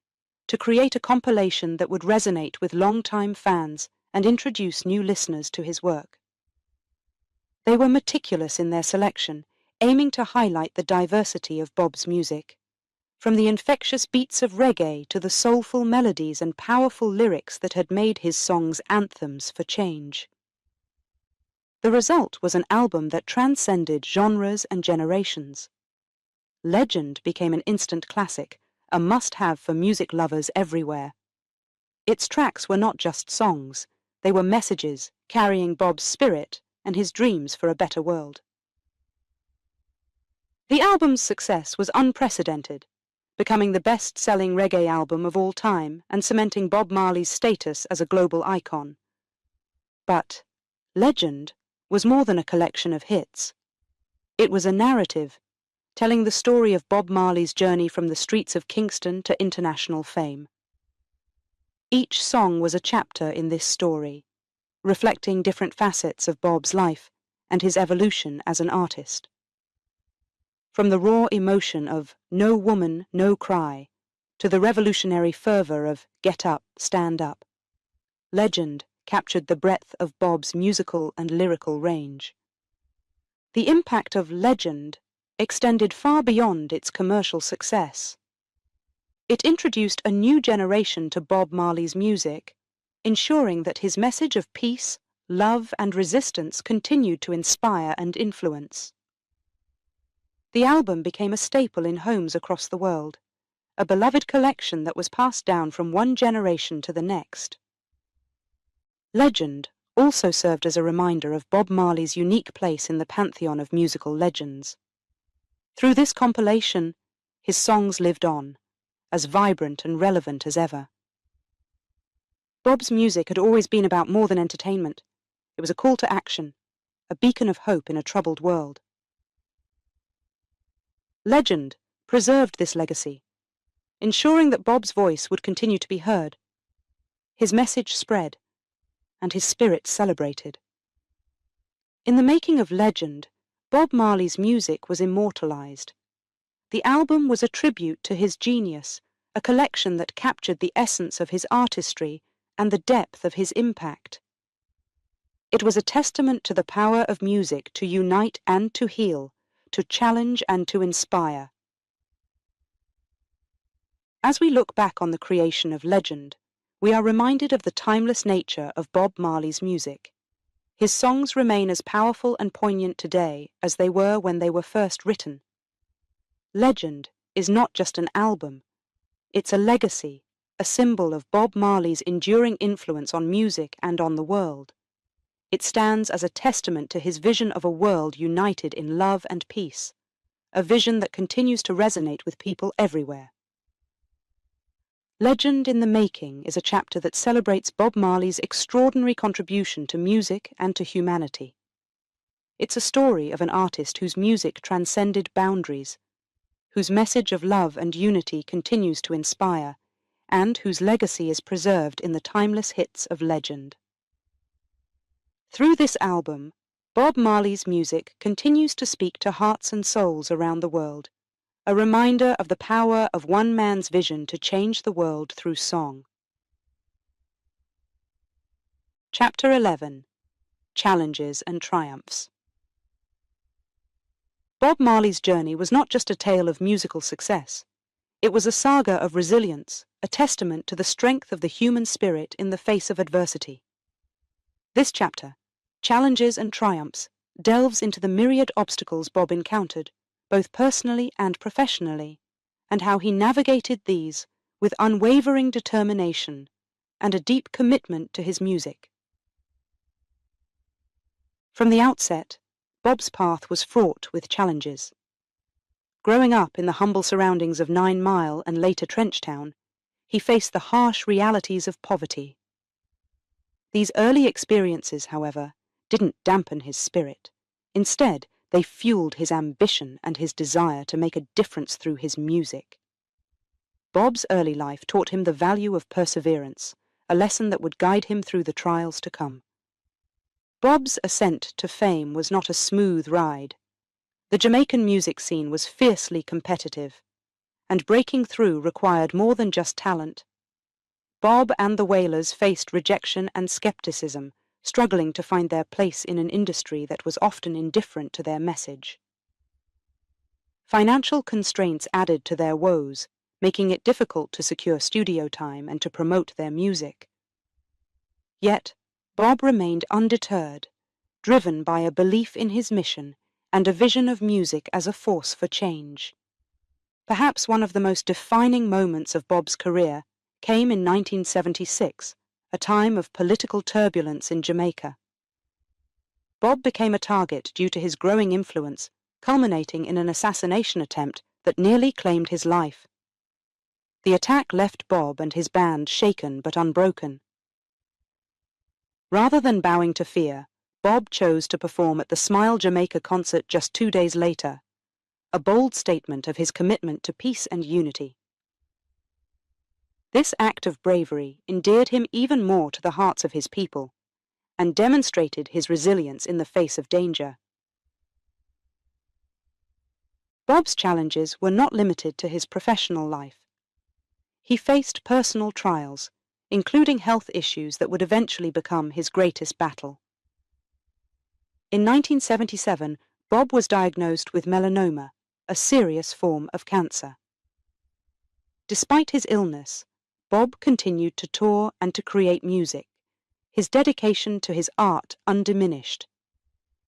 to create a compilation that would resonate with longtime fans and introduce new listeners to his work. They were meticulous in their selection, aiming to highlight the diversity of Bob's music, from the infectious beats of reggae to the soulful melodies and powerful lyrics that had made his songs anthems for change. The result was an album that transcended genres and generations. Legend became an instant classic, a must-have for music lovers everywhere. Its tracks were not just songs, they were messages carrying Bob's spirit and his dreams for a better world. The album's success was unprecedented, becoming the best-selling reggae album of all time and cementing Bob Marley's status as a global icon. But Legend was more than a collection of hits. It was a narrative, telling the story of Bob Marley's journey from the streets of Kingston to international fame. Each song was a chapter in this story, reflecting different facets of Bob's life and his evolution as an artist. From the raw emotion of No Woman, No Cry to the revolutionary fervor of Get Up, Stand Up, Legend captured the breadth of Bob's musical and lyrical range. The impact of Legend extended far beyond its commercial success. It introduced a new generation to Bob Marley's music, ensuring that his message of peace, love, and resistance continued to inspire and influence. The album became a staple in homes across the world, a beloved collection that was passed down from one generation to the next. Legend also served as a reminder of Bob Marley's unique place in the pantheon of musical legends. Through this compilation, his songs lived on, as vibrant and relevant as ever. Bob's music had always been about more than entertainment. It was a call to action, a beacon of hope in a troubled world. Legend preserved this legacy, ensuring that Bob's voice would continue to be heard. His message spread, and his spirit celebrated. In the making of Legend, Bob Marley's music was immortalized. The album was a tribute to his genius, a collection that captured the essence of his artistry and the depth of his impact. It was a testament to the power of music to unite and to heal, to challenge and to inspire. As we look back on the creation of Legend, we are reminded of the timeless nature of Bob Marley's music. His songs remain as powerful and poignant today as they were when they were first written. Legend is not just an album. It's a legacy, a symbol of Bob Marley's enduring influence on music and on the world. It stands as a testament to his vision of a world united in love and peace, a vision that continues to resonate with people everywhere. Legend in the Making is a chapter that celebrates Bob Marley's extraordinary contribution to music and to humanity. It's a story of an artist whose music transcended boundaries, whose message of love and unity continues to inspire, and whose legacy is preserved in the timeless hits of Legend. Through this album, Bob Marley's music continues to speak to hearts and souls around the world, a reminder of the power of one man's vision to change the world through song. Chapter 11. Challenges and Triumphs. Bob Marley's journey was not just a tale of musical success. It was a saga of resilience, a testament to the strength of the human spirit in the face of adversity. This chapter, Challenges and Triumphs, delves into the myriad obstacles Bob encountered, both personally and professionally, and how he navigated these with unwavering determination and a deep commitment to his music. From the outset, Bob's path was fraught with challenges. Growing up in the humble surroundings of 9 Mile and later Trenchtown, he faced the harsh realities of poverty. These early experiences, however, didn't dampen his spirit. Instead, they fueled his ambition and his desire to make a difference through his music. Bob's early life taught him the value of perseverance, a lesson that would guide him through the trials to come. Bob's ascent to fame was not a smooth ride. The Jamaican music scene was fiercely competitive, and breaking through required more than just talent. Bob and the Wailers faced rejection and skepticism, struggling to find their place in an industry that was often indifferent to their message. Financial constraints added to their woes, making it difficult to secure studio time and to promote their music. Yet, Bob remained undeterred, driven by a belief in his mission and a vision of music as a force for change. Perhaps one of the most defining moments of Bob's career came in 1976, a time of political turbulence in Jamaica. Bob became a target due to his growing influence, culminating in an assassination attempt that nearly claimed his life. The attack left Bob and his band shaken but unbroken. Rather than bowing to fear, Bob chose to perform at the Smile Jamaica concert just 2 days later, a bold statement of his commitment to peace and unity. This act of bravery endeared him even more to the hearts of his people, and demonstrated his resilience in the face of danger. Bob's challenges were not limited to his professional life. He faced personal trials, including health issues that would eventually become his greatest battle. In 1977, Bob was diagnosed with melanoma, a serious form of cancer. Despite his illness, Bob continued to tour and to create music, his dedication to his art undiminished.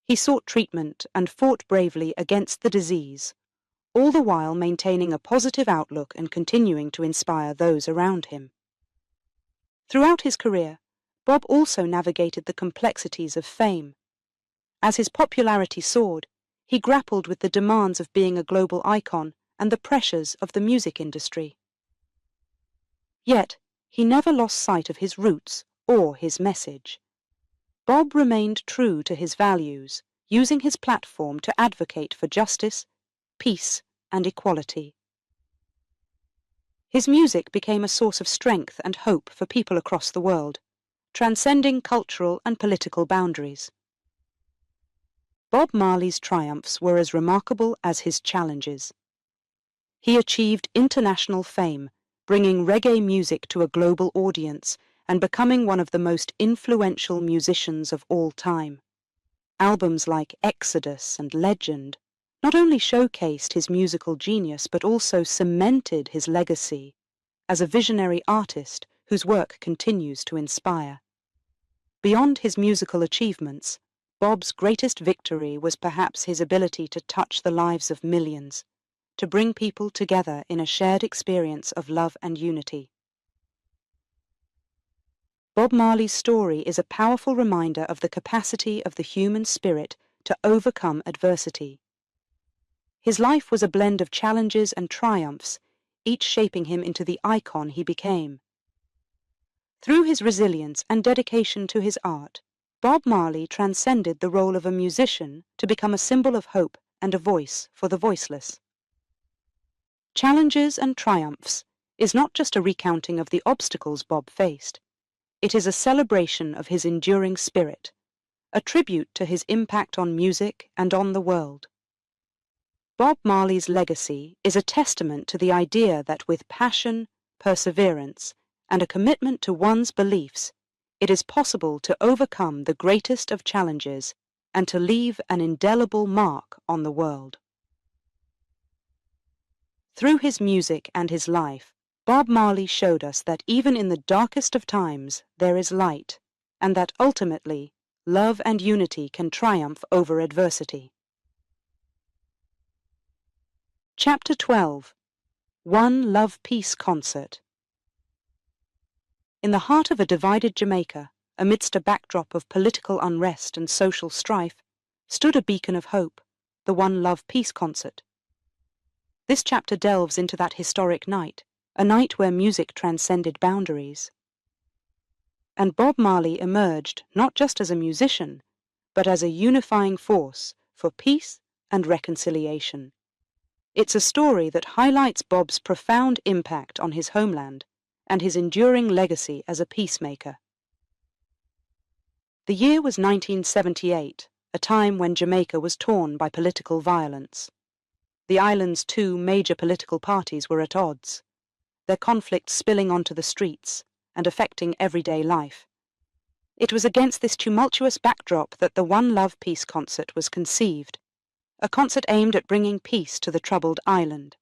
He sought treatment and fought bravely against the disease, all the while maintaining a positive outlook and continuing to inspire those around him. Throughout his career, Bob also navigated the complexities of fame. As his popularity soared, he grappled with the demands of being a global icon and the pressures of the music industry. Yet, he never lost sight of his roots or his message. Bob remained true to his values, using his platform to advocate for justice, peace, and equality. His music became a source of strength and hope for people across the world, transcending cultural and political boundaries. Bob Marley's triumphs were as remarkable as his challenges. He achieved international fame, bringing reggae music to a global audience and becoming one of the most influential musicians of all time. Albums like Exodus and Legend not only showcased his musical genius but also cemented his legacy as a visionary artist whose work continues to inspire. Beyond his musical achievements, Bob's greatest victory was perhaps his ability to touch the lives of millions, to bring people together in a shared experience of love and unity. Bob Marley's story is a powerful reminder of the capacity of the human spirit to overcome adversity. His life was a blend of challenges and triumphs, each shaping him into the icon he became. Through his resilience and dedication to his art, Bob Marley transcended the role of a musician to become a symbol of hope and a voice for the voiceless. Challenges and Triumphs is not just a recounting of the obstacles Bob faced. It is a celebration of his enduring spirit, a tribute to his impact on music and on the world. Bob Marley's legacy is a testament to the idea that with passion, perseverance, and a commitment to one's beliefs, it is possible to overcome the greatest of challenges and to leave an indelible mark on the world. Through his music and his life, Bob Marley showed us that even in the darkest of times there is light, and that ultimately love and unity can triumph over adversity. Chapter 12. One Love Peace Concert. In the heart of a divided Jamaica, amidst a backdrop of political unrest and social strife, stood a beacon of hope, the One Love Peace Concert. This chapter delves into that historic night, a night where music transcended boundaries. And Bob Marley emerged not just as a musician, but as a unifying force for peace and reconciliation. It's a story that highlights Bob's profound impact on his homeland and his enduring legacy as a peacemaker. The year was 1978, a time when Jamaica was torn by political violence. The island's two major political parties were at odds, their conflicts spilling onto the streets and affecting everyday life. It was against this tumultuous backdrop that the One Love Peace Concert was conceived, a concert aimed at bringing peace to the troubled island.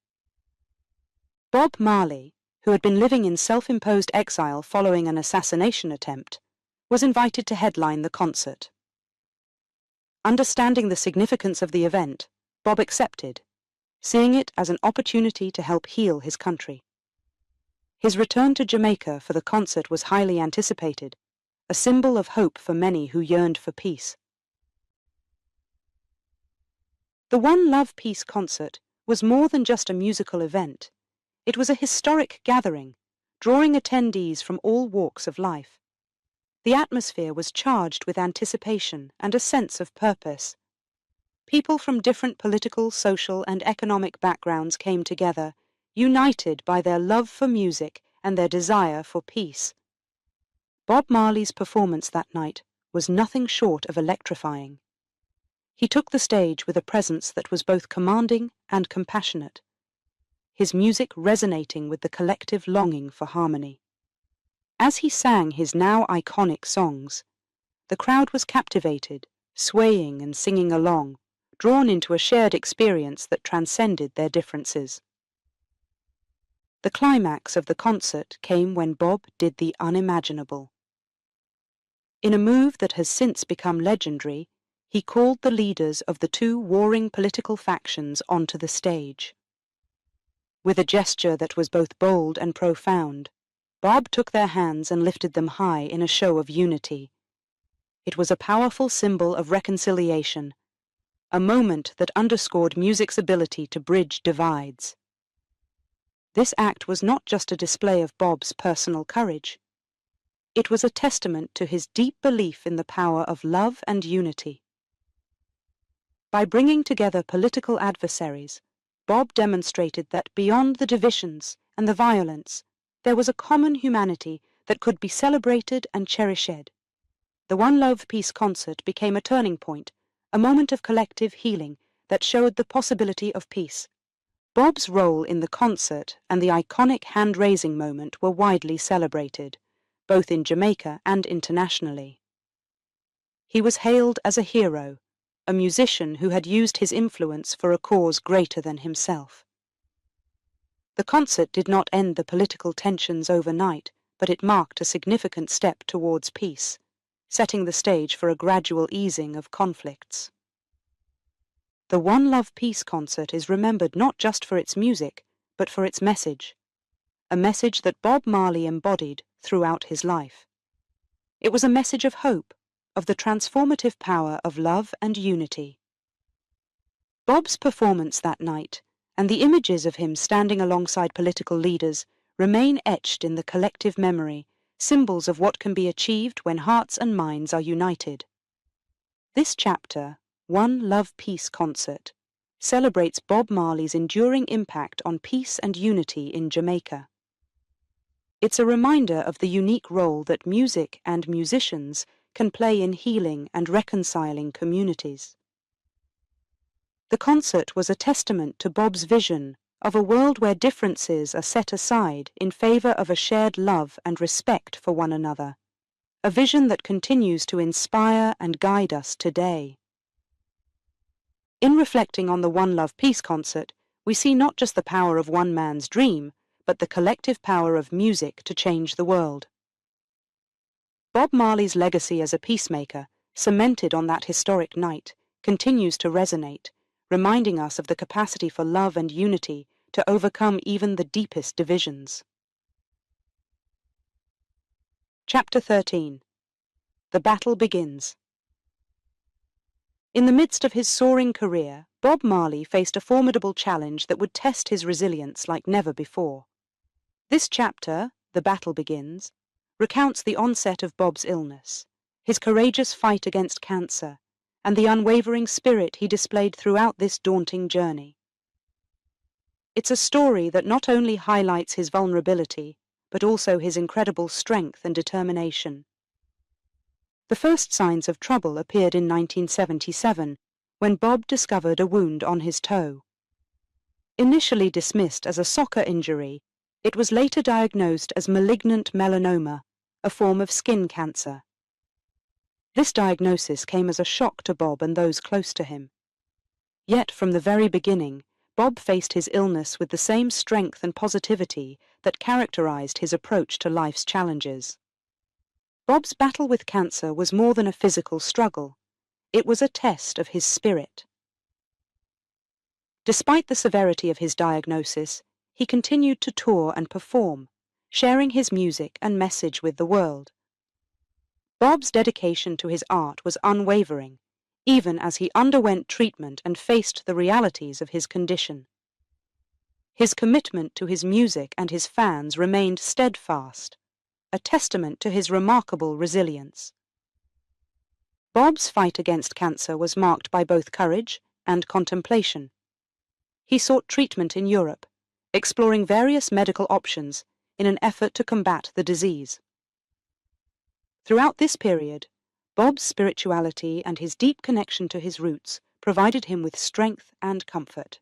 Bob Marley, who had been living in self-imposed exile following an assassination attempt, was invited to headline the concert. Understanding the significance of the event, Bob accepted, seeing it as an opportunity to help heal his country. His return to Jamaica for the concert was highly anticipated, a symbol of hope for many who yearned for peace. The One Love Peace Concert was more than just a musical event. It was a historic gathering, drawing attendees from all walks of life. The atmosphere was charged with anticipation and a sense of purpose. People from different political, social, and economic backgrounds came together, united by their love for music and their desire for peace. Bob Marley's performance that night was nothing short of electrifying. He took the stage with a presence that was both commanding and compassionate, his music resonating with the collective longing for harmony. As he sang his now iconic songs, the crowd was captivated, swaying and singing along, drawn into a shared experience that transcended their differences. The climax of the concert came when Bob did the unimaginable. In a move that has since become legendary, he called the leaders of the two warring political factions onto the stage. With a gesture that was both bold and profound, Bob took their hands and lifted them high in a show of unity. It was a powerful symbol of reconciliation, a moment that underscored music's ability to bridge divides. This act was not just a display of Bob's personal courage. It was a testament to his deep belief in the power of love and unity. By bringing together political adversaries, Bob demonstrated that beyond the divisions and the violence, there was a common humanity that could be celebrated and cherished. The One Love Peace concert became a turning point, a moment of collective healing that showed the possibility of peace. Bob's role in the concert and the iconic hand-raising moment were widely celebrated, both in Jamaica and internationally. He was hailed as a hero, a musician who had used his influence for a cause greater than himself. The concert did not end the political tensions overnight, but it marked a significant step towards peace, setting the stage for a gradual easing of conflicts. The One Love Peace concert is remembered not just for its music, but for its message, a message that Bob Marley embodied throughout his life. It was a message of hope, of the transformative power of love and unity. Bob's performance that night, and the images of him standing alongside political leaders, remain etched in the collective memory, symbols of what can be achieved when hearts and minds are united. This chapter, One Love Peace concert, celebrates Bob Marley's enduring impact on peace and unity in Jamaica. It's a reminder of the unique role that music and musicians can play in healing and reconciling communities. The concert was a testament to Bob's vision of a world where differences are set aside in favor of a shared love and respect for one another, a vision that continues to inspire and guide us today. In reflecting on the One Love Peace concert, we see not just the power of one man's dream, but the collective power of music to change the world. Bob Marley's legacy as a peacemaker, cemented on that historic night, continues to resonate, reminding us of the capacity for love and unity to overcome even the deepest divisions. Chapter 13. The Battle Begins. In the midst of his soaring career, Bob Marley faced a formidable challenge that would test his resilience like never before. This chapter, The Battle Begins, recounts the onset of Bob's illness, his courageous fight against cancer, and the unwavering spirit he displayed throughout this daunting journey. It's a story that not only highlights his vulnerability, but also his incredible strength and determination. The first signs of trouble appeared in 1977, when Bob discovered a wound on his toe. Initially dismissed as a soccer injury, it was later diagnosed as malignant melanoma, a form of skin cancer. This diagnosis came as a shock to Bob and those close to him. Yet from the very beginning, Bob faced his illness with the same strength and positivity that characterized his approach to life's challenges. Bob's battle with cancer was more than a physical struggle. It was a test of his spirit. Despite the severity of his diagnosis, he continued to tour and perform, sharing his music and message with the world. Bob's dedication to his art was unwavering, even as he underwent treatment and faced the realities of his condition. His commitment to his music and his fans remained steadfast, a testament to his remarkable resilience. Bob's fight against cancer was marked by both courage and contemplation. He sought treatment in Europe, exploring various medical options in an effort to combat the disease. Throughout this period, Bob's spirituality and his deep connection to his roots provided him with strength and comfort.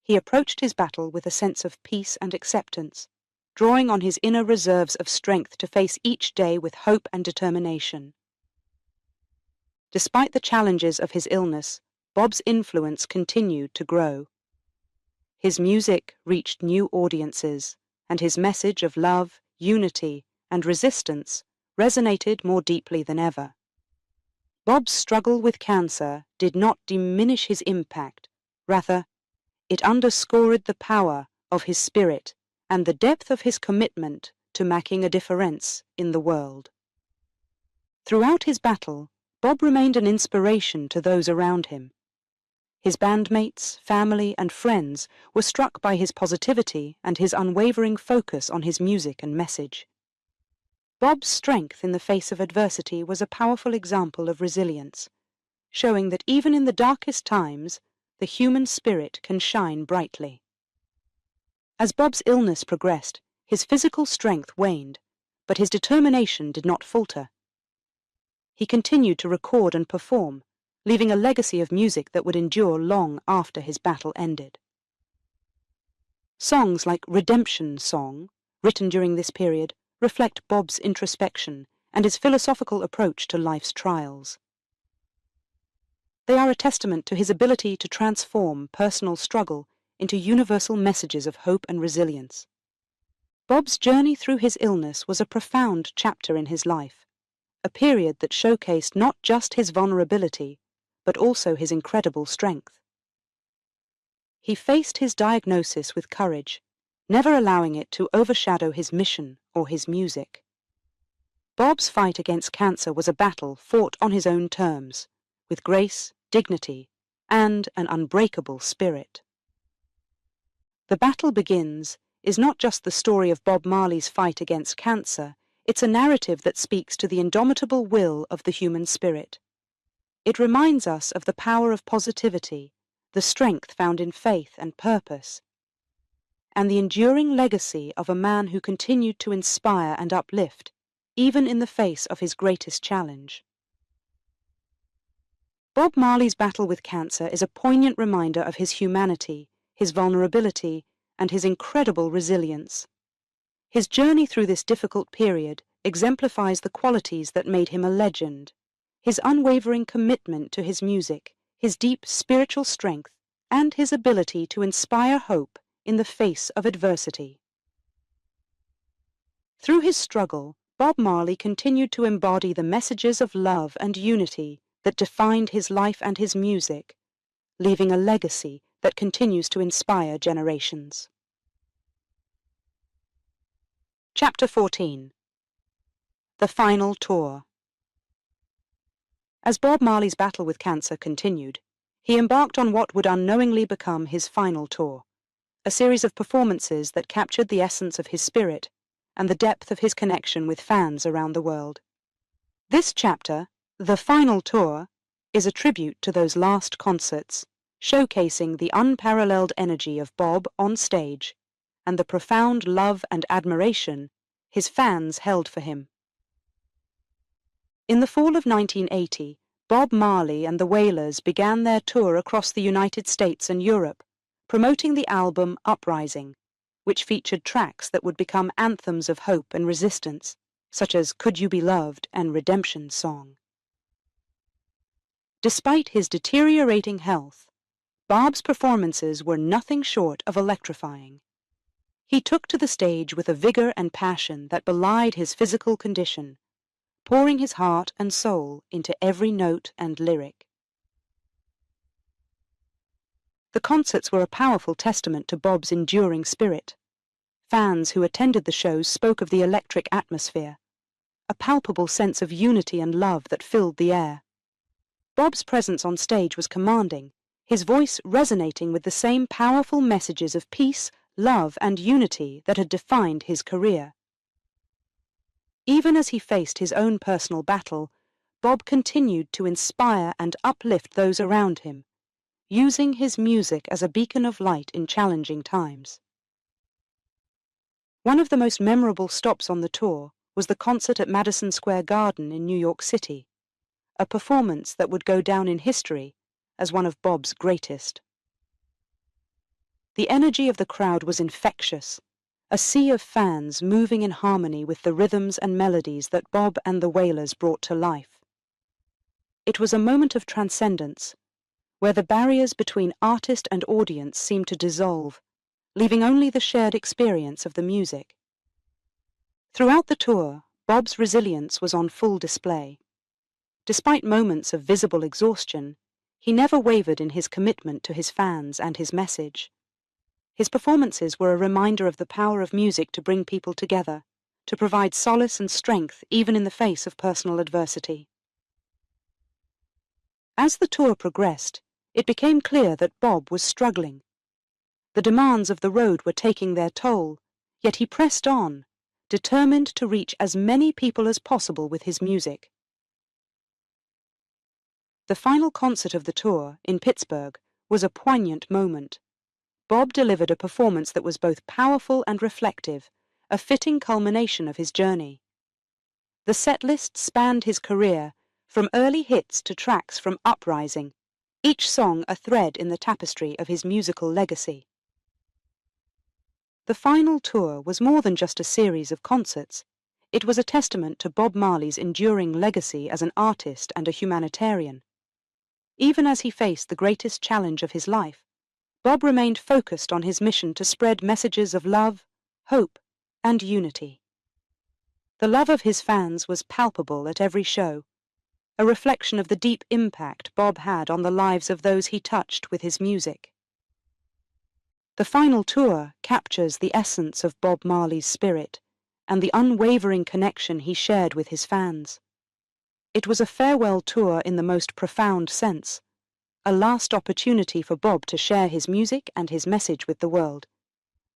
He approached his battle with a sense of peace and acceptance, drawing on his inner reserves of strength to face each day with hope and determination. Despite the challenges of his illness, Bob's influence continued to grow. His music reached new audiences, and his message of love, unity, and resistance resonated more deeply than ever. Bob's struggle with cancer did not diminish his impact. Rather, it underscored the power of his spirit and the depth of his commitment to making a difference in the world. Throughout his battle, Bob remained an inspiration to those around him. His bandmates, family, and friends were struck by his positivity and his unwavering focus on his music and message. Bob's strength in the face of adversity was a powerful example of resilience, showing that even in the darkest times, the human spirit can shine brightly. As Bob's illness progressed, his physical strength waned, but his determination did not falter. He continued to record and perform, leaving a legacy of music that would endure long after his battle ended. Songs like Redemption Song, written during this period, reflect Bob's introspection and his philosophical approach to life's trials. They are a testament to his ability to transform personal struggle into universal messages of hope and resilience. Bob's journey through his illness was a profound chapter in his life, a period that showcased not just his vulnerability, but also his incredible strength. He faced his diagnosis with courage, never allowing it to overshadow his mission or his music. Bob's fight against cancer was a battle fought on his own terms, with grace, dignity, and an unbreakable spirit. The Battle Begins is not just the story of Bob Marley's fight against cancer, it's a narrative that speaks to the indomitable will of the human spirit. It reminds us of the power of positivity, the strength found in faith and purpose, and the enduring legacy of a man who continued to inspire and uplift, even in the face of his greatest challenge. Bob Marley's battle with cancer is a poignant reminder of his humanity, his vulnerability, and his incredible resilience. His journey through this difficult period exemplifies the qualities that made him a legend: his unwavering commitment to his music, his deep spiritual strength, and his ability to inspire hope in the face of adversity. Through his struggle, Bob Marley continued to embody the messages of love and unity that defined his life and his music, leaving a legacy that continues to inspire generations. Chapter 14. The Final Tour. As Bob Marley's battle with cancer continued, he embarked on what would unknowingly become his final tour, a series of performances that captured the essence of his spirit and the depth of his connection with fans around the world. This chapter, The Final Tour, is a tribute to those last concerts, showcasing the unparalleled energy of Bob on stage and the profound love and admiration his fans held for him. In the fall of 1980, Bob Marley and the Wailers began their tour across the United States and Europe, promoting the album Uprising, which featured tracks that would become anthems of hope and resistance, such as Could You Be Loved and Redemption Song. Despite his deteriorating health, Bob's performances were nothing short of electrifying. He took to the stage with a vigor and passion that belied his physical condition, pouring his heart and soul into every note and lyric. The concerts were a powerful testament to Bob's enduring spirit. Fans who attended the shows spoke of the electric atmosphere, a palpable sense of unity and love that filled the air. Bob's presence on stage was commanding, his voice resonating with the same powerful messages of peace, love, and unity that had defined his career. Even as he faced his own personal battle, Bob continued to inspire and uplift those around him, using his music as a beacon of light in challenging times. One of the most memorable stops on the tour was the concert at Madison Square Garden in New York City, a performance that would go down in history as one of Bob's greatest. The energy of the crowd was infectious, a sea of fans moving in harmony with the rhythms and melodies that Bob and the Wailers brought to life. It was a moment of transcendence, where the barriers between artist and audience seemed to dissolve, leaving only the shared experience of the music. Throughout the tour, Bob's resilience was on full display. Despite moments of visible exhaustion, he never wavered in his commitment to his fans and his message. His performances were a reminder of the power of music to bring people together, to provide solace and strength even in the face of personal adversity. As the tour progressed, it became clear that Bob was struggling. The demands of the road were taking their toll, yet he pressed on, determined to reach as many people as possible with his music. The final concert of the tour, in Pittsburgh, was a poignant moment. Bob delivered a performance that was both powerful and reflective, a fitting culmination of his journey. The setlist spanned his career, from early hits to tracks from Uprising, each song a thread in the tapestry of his musical legacy. The final tour was more than just a series of concerts. It was a testament to Bob Marley's enduring legacy as an artist and a humanitarian. Even as he faced the greatest challenge of his life, Bob remained focused on his mission to spread messages of love, hope, and unity. The love of his fans was palpable at every show, a reflection of the deep impact Bob had on the lives of those he touched with his music. The final tour captures the essence of Bob Marley's spirit and the unwavering connection he shared with his fans. It was a farewell tour in the most profound sense, a last opportunity for Bob to share his music and his message with the world.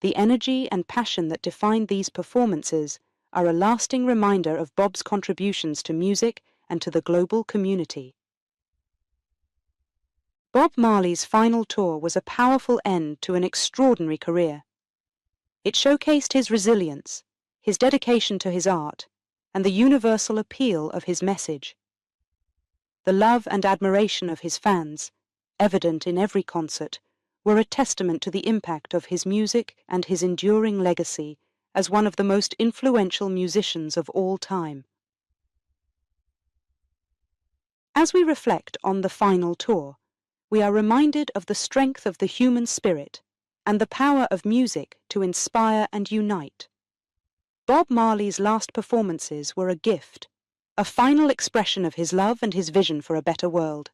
The energy and passion that defined these performances are a lasting reminder of Bob's contributions to music and to the global community. Bob Marley's final tour was a powerful end to an extraordinary career. It showcased his resilience, his dedication to his art, and the universal appeal of his message. The love and admiration of his fans, evident in every concert, were a testament to the impact of his music and his enduring legacy as one of the most influential musicians of all time. As we reflect on the final tour, we are reminded of the strength of the human spirit and the power of music to inspire and unite. Bob Marley's last performances were a gift, a final expression of his love and his vision for a better world.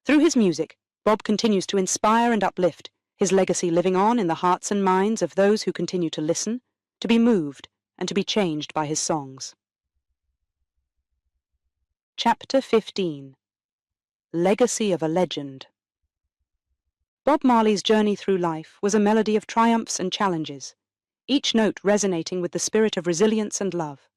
Through his music, Bob continues to inspire and uplift, his legacy living on in the hearts and minds of those who continue to listen, to be moved, and to be changed by his songs. Chapter 15. Legacy of a Legend. Bob Marley's journey through life was a melody of triumphs and challenges, each note resonating with the spirit of resilience and love.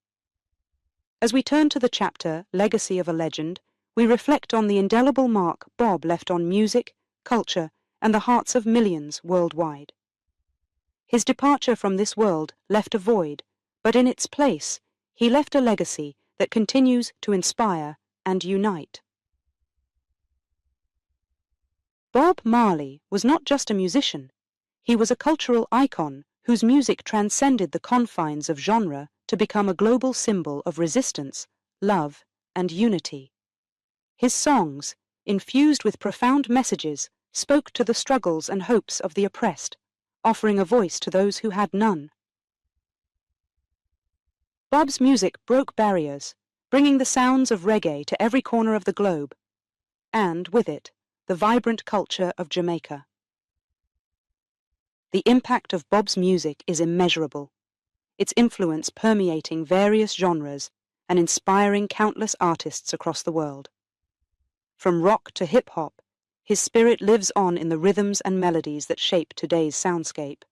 As we turn to the chapter, Legacy of a Legend, we reflect on the indelible mark Bob left on music, culture, and the hearts of millions worldwide. His departure from this world left a void, but in its place, he left a legacy that continues to inspire and unite. Bob Marley was not just a musician. He was a cultural icon whose music transcended the confines of genre to become a global symbol of resistance, love, and unity. His songs, infused with profound messages, spoke to the struggles and hopes of the oppressed, offering a voice to those who had none. Bob's music broke barriers, bringing the sounds of reggae to every corner of the globe, and, with it, the vibrant culture of Jamaica. The impact of Bob's music is immeasurable, its influence permeating various genres and inspiring countless artists across the world. From rock to hip-hop, his spirit lives on in the rhythms and melodies that shape today's soundscape.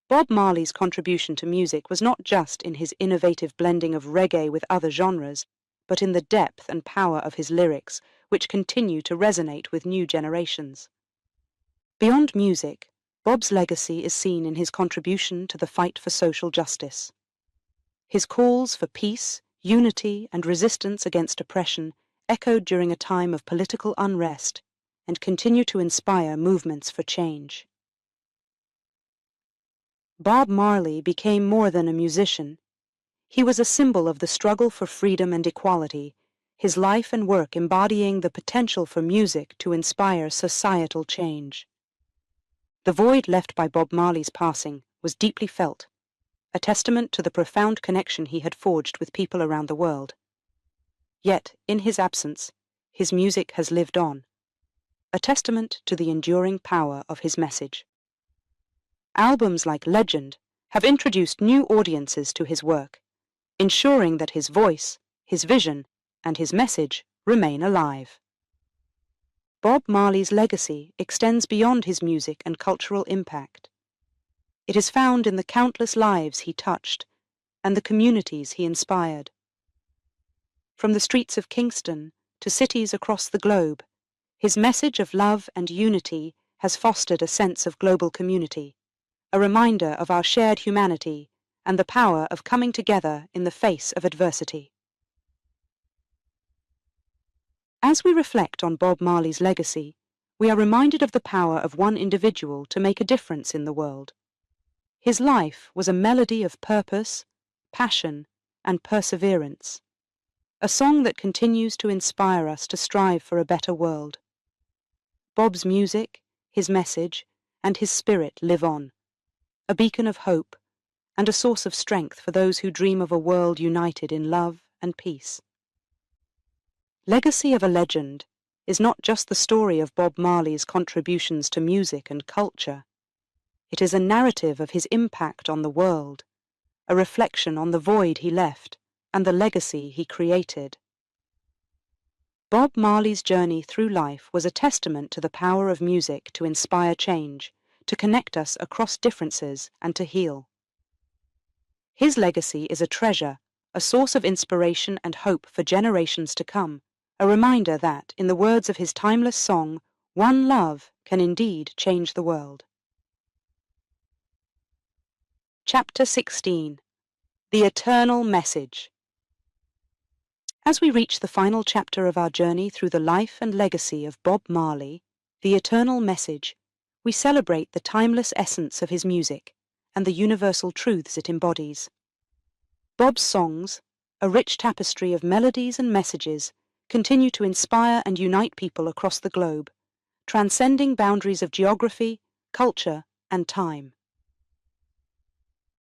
Bob Marley's contribution to music was not just in his innovative blending of reggae with other genres, but in the depth and power of his lyrics, which continue to resonate with new generations. Beyond music, Bob's legacy is seen in his contribution to the fight for social justice. His calls for peace, unity, and resistance against oppression echoed during a time of political unrest and continue to inspire movements for change. Bob Marley became more than a musician. He was a symbol of the struggle for freedom and equality, his life and work embodying the potential for music to inspire societal change. The void left by Bob Marley's passing was deeply felt, a testament to the profound connection he had forged with people around the world. Yet, in his absence, his music has lived on, a testament to the enduring power of his message. Albums like Legend have introduced new audiences to his work, ensuring that his voice, his vision, and his message remain alive. Bob Marley's legacy extends beyond his music and cultural impact. It is found in the countless lives he touched and the communities he inspired. From the streets of Kingston to cities across the globe, his message of love and unity has fostered a sense of global community, a reminder of our shared humanity and the power of coming together in the face of adversity. As we reflect on Bob Marley's legacy, we are reminded of the power of one individual to make a difference in the world. His life was a melody of purpose, passion, and perseverance, a song that continues to inspire us to strive for a better world. Bob's music, his message, and his spirit live on, a beacon of hope and a source of strength for those who dream of a world united in love and peace. Legacy of a Legend is not just the story of Bob Marley's contributions to music and culture. It is a narrative of his impact on the world, a reflection on the void he left and the legacy he created. Bob Marley's journey through life was a testament to the power of music to inspire change, to connect us across differences, and to heal. His legacy is a treasure, a source of inspiration and hope for generations to come, a reminder that, in the words of his timeless song, one love can indeed change the world. Chapter 16. The Eternal Message. As we reach the final chapter of our journey through the life and legacy of Bob Marley, the Eternal Message, we celebrate the timeless essence of his music and the universal truths it embodies. Bob's songs, a rich tapestry of melodies and messages, continue to inspire and unite people across the globe, transcending boundaries of geography, culture, and time.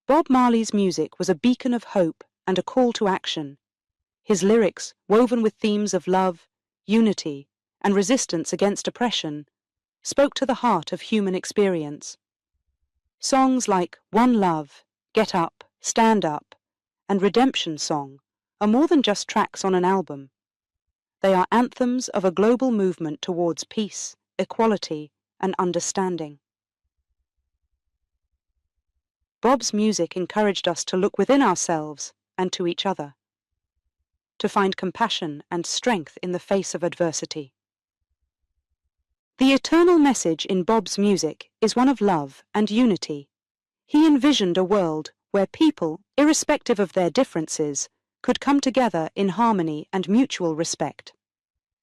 Bob Marley's music was a beacon of hope and a call to action. His lyrics, woven with themes of love, unity, and resistance against oppression, spoke to the heart of human experience. Songs like One Love, Get Up, Stand Up, and Redemption Song are more than just tracks on an album. They are anthems of a global movement towards peace, equality, and understanding. Bob's music encouraged us to look within ourselves and to each other, to find compassion and strength in the face of adversity. The eternal message in Bob's music is one of love and unity. He envisioned a world where people, irrespective of their differences, could come together in harmony and mutual respect.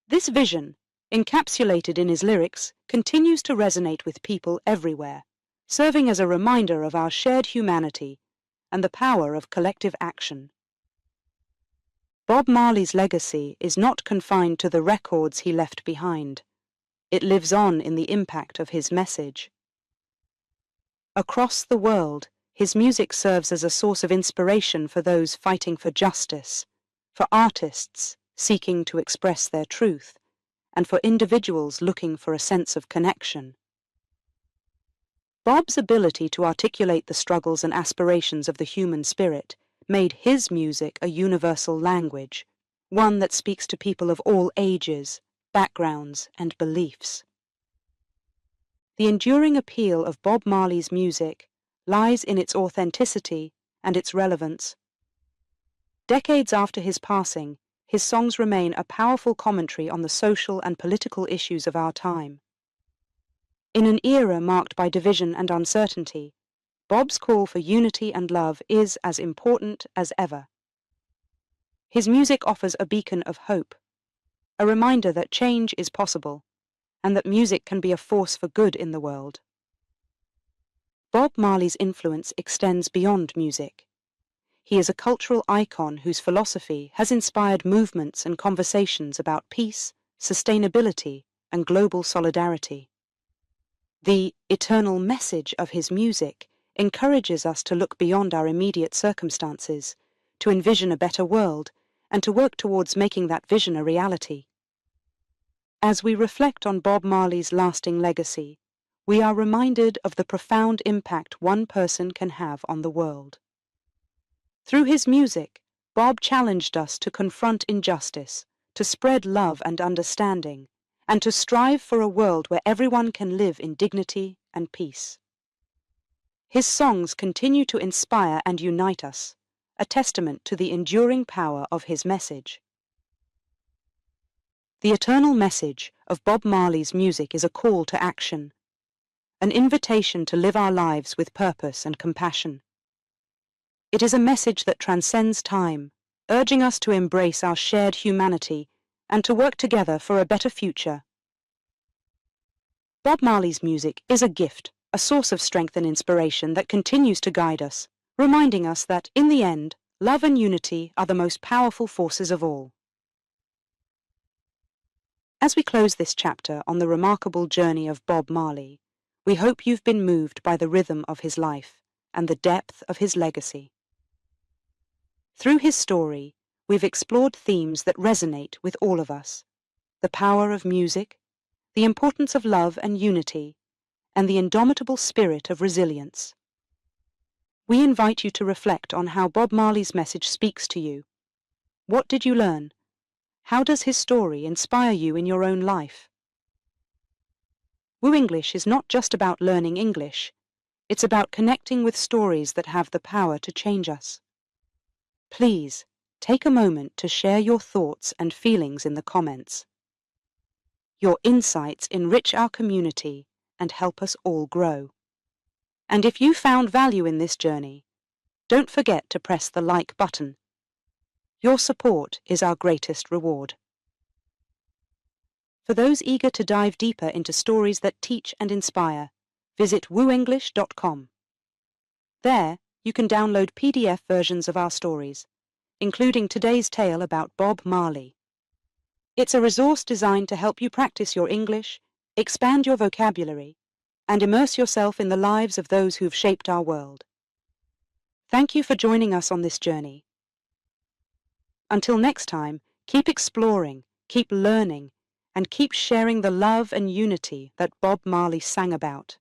This vision, encapsulated in his lyrics, continues to resonate with people everywhere, serving as a reminder of our shared humanity and the power of collective action. Bob Marley's legacy is not confined to the records he left behind. It lives on in the impact of his message. Across the world, his music serves as a source of inspiration for those fighting for justice, for artists seeking to express their truth, and for individuals looking for a sense of connection. Bob's ability to articulate the struggles and aspirations of the human spirit made his music a universal language, one that speaks to people of all ages, backgrounds, and beliefs. The enduring appeal of Bob Marley's music lies in its authenticity and its relevance. Decades after his passing, his songs remain a powerful commentary on the social and political issues of our time. In an era marked by division and uncertainty, Bob's call for unity and love is as important as ever. His music offers a beacon of hope, a reminder that change is possible, and that music can be a force for good in the world. Bob Marley's influence extends beyond music. He is a cultural icon whose philosophy has inspired movements and conversations about peace, sustainability, and global solidarity. The eternal message of his music encourages us to look beyond our immediate circumstances, to envision a better world, and to work towards making that vision a reality. As we reflect on Bob Marley's lasting legacy, we are reminded of the profound impact one person can have on the world. Through his music, Bob challenged us to confront injustice, to spread love and understanding, and to strive for a world where everyone can live in dignity and peace. His songs continue to inspire and unite us, a testament to the enduring power of his message. The eternal message of Bob Marley's music is a call to action, an invitation to live our lives with purpose and compassion. It is a message that transcends time, urging us to embrace our shared humanity and to work together for a better future. Bob Marley's music is a gift, a source of strength and inspiration that continues to guide us, reminding us that, in the end, love and unity are the most powerful forces of all. As we close this chapter on the remarkable journey of Bob Marley, we hope you've been moved by the rhythm of his life and the depth of his legacy. Through his story, we've explored themes that resonate with all of us: the power of music, the importance of love and unity, and the indomitable spirit of resilience. We invite you to reflect on how Bob Marley's message speaks to you. What did you learn? How does his story inspire you in your own life? Woo English is not just about learning English. It's about connecting with stories that have the power to change us. Please, take a moment to share your thoughts and feelings in the comments. Your insights enrich our community and help us all grow. And if you found value in this journey, don't forget to press the like button. Your support is our greatest reward. For those eager to dive deeper into stories that teach and inspire, visit wooenglish.com. There, you can download PDF versions of our stories, including today's tale about Bob Marley. It's a resource designed to help you practice your English, expand your vocabulary, and immerse yourself in the lives of those who've shaped our world. Thank you for joining us on this journey. Until next time, keep exploring, keep learning, and keep sharing the love and unity that Bob Marley sang about.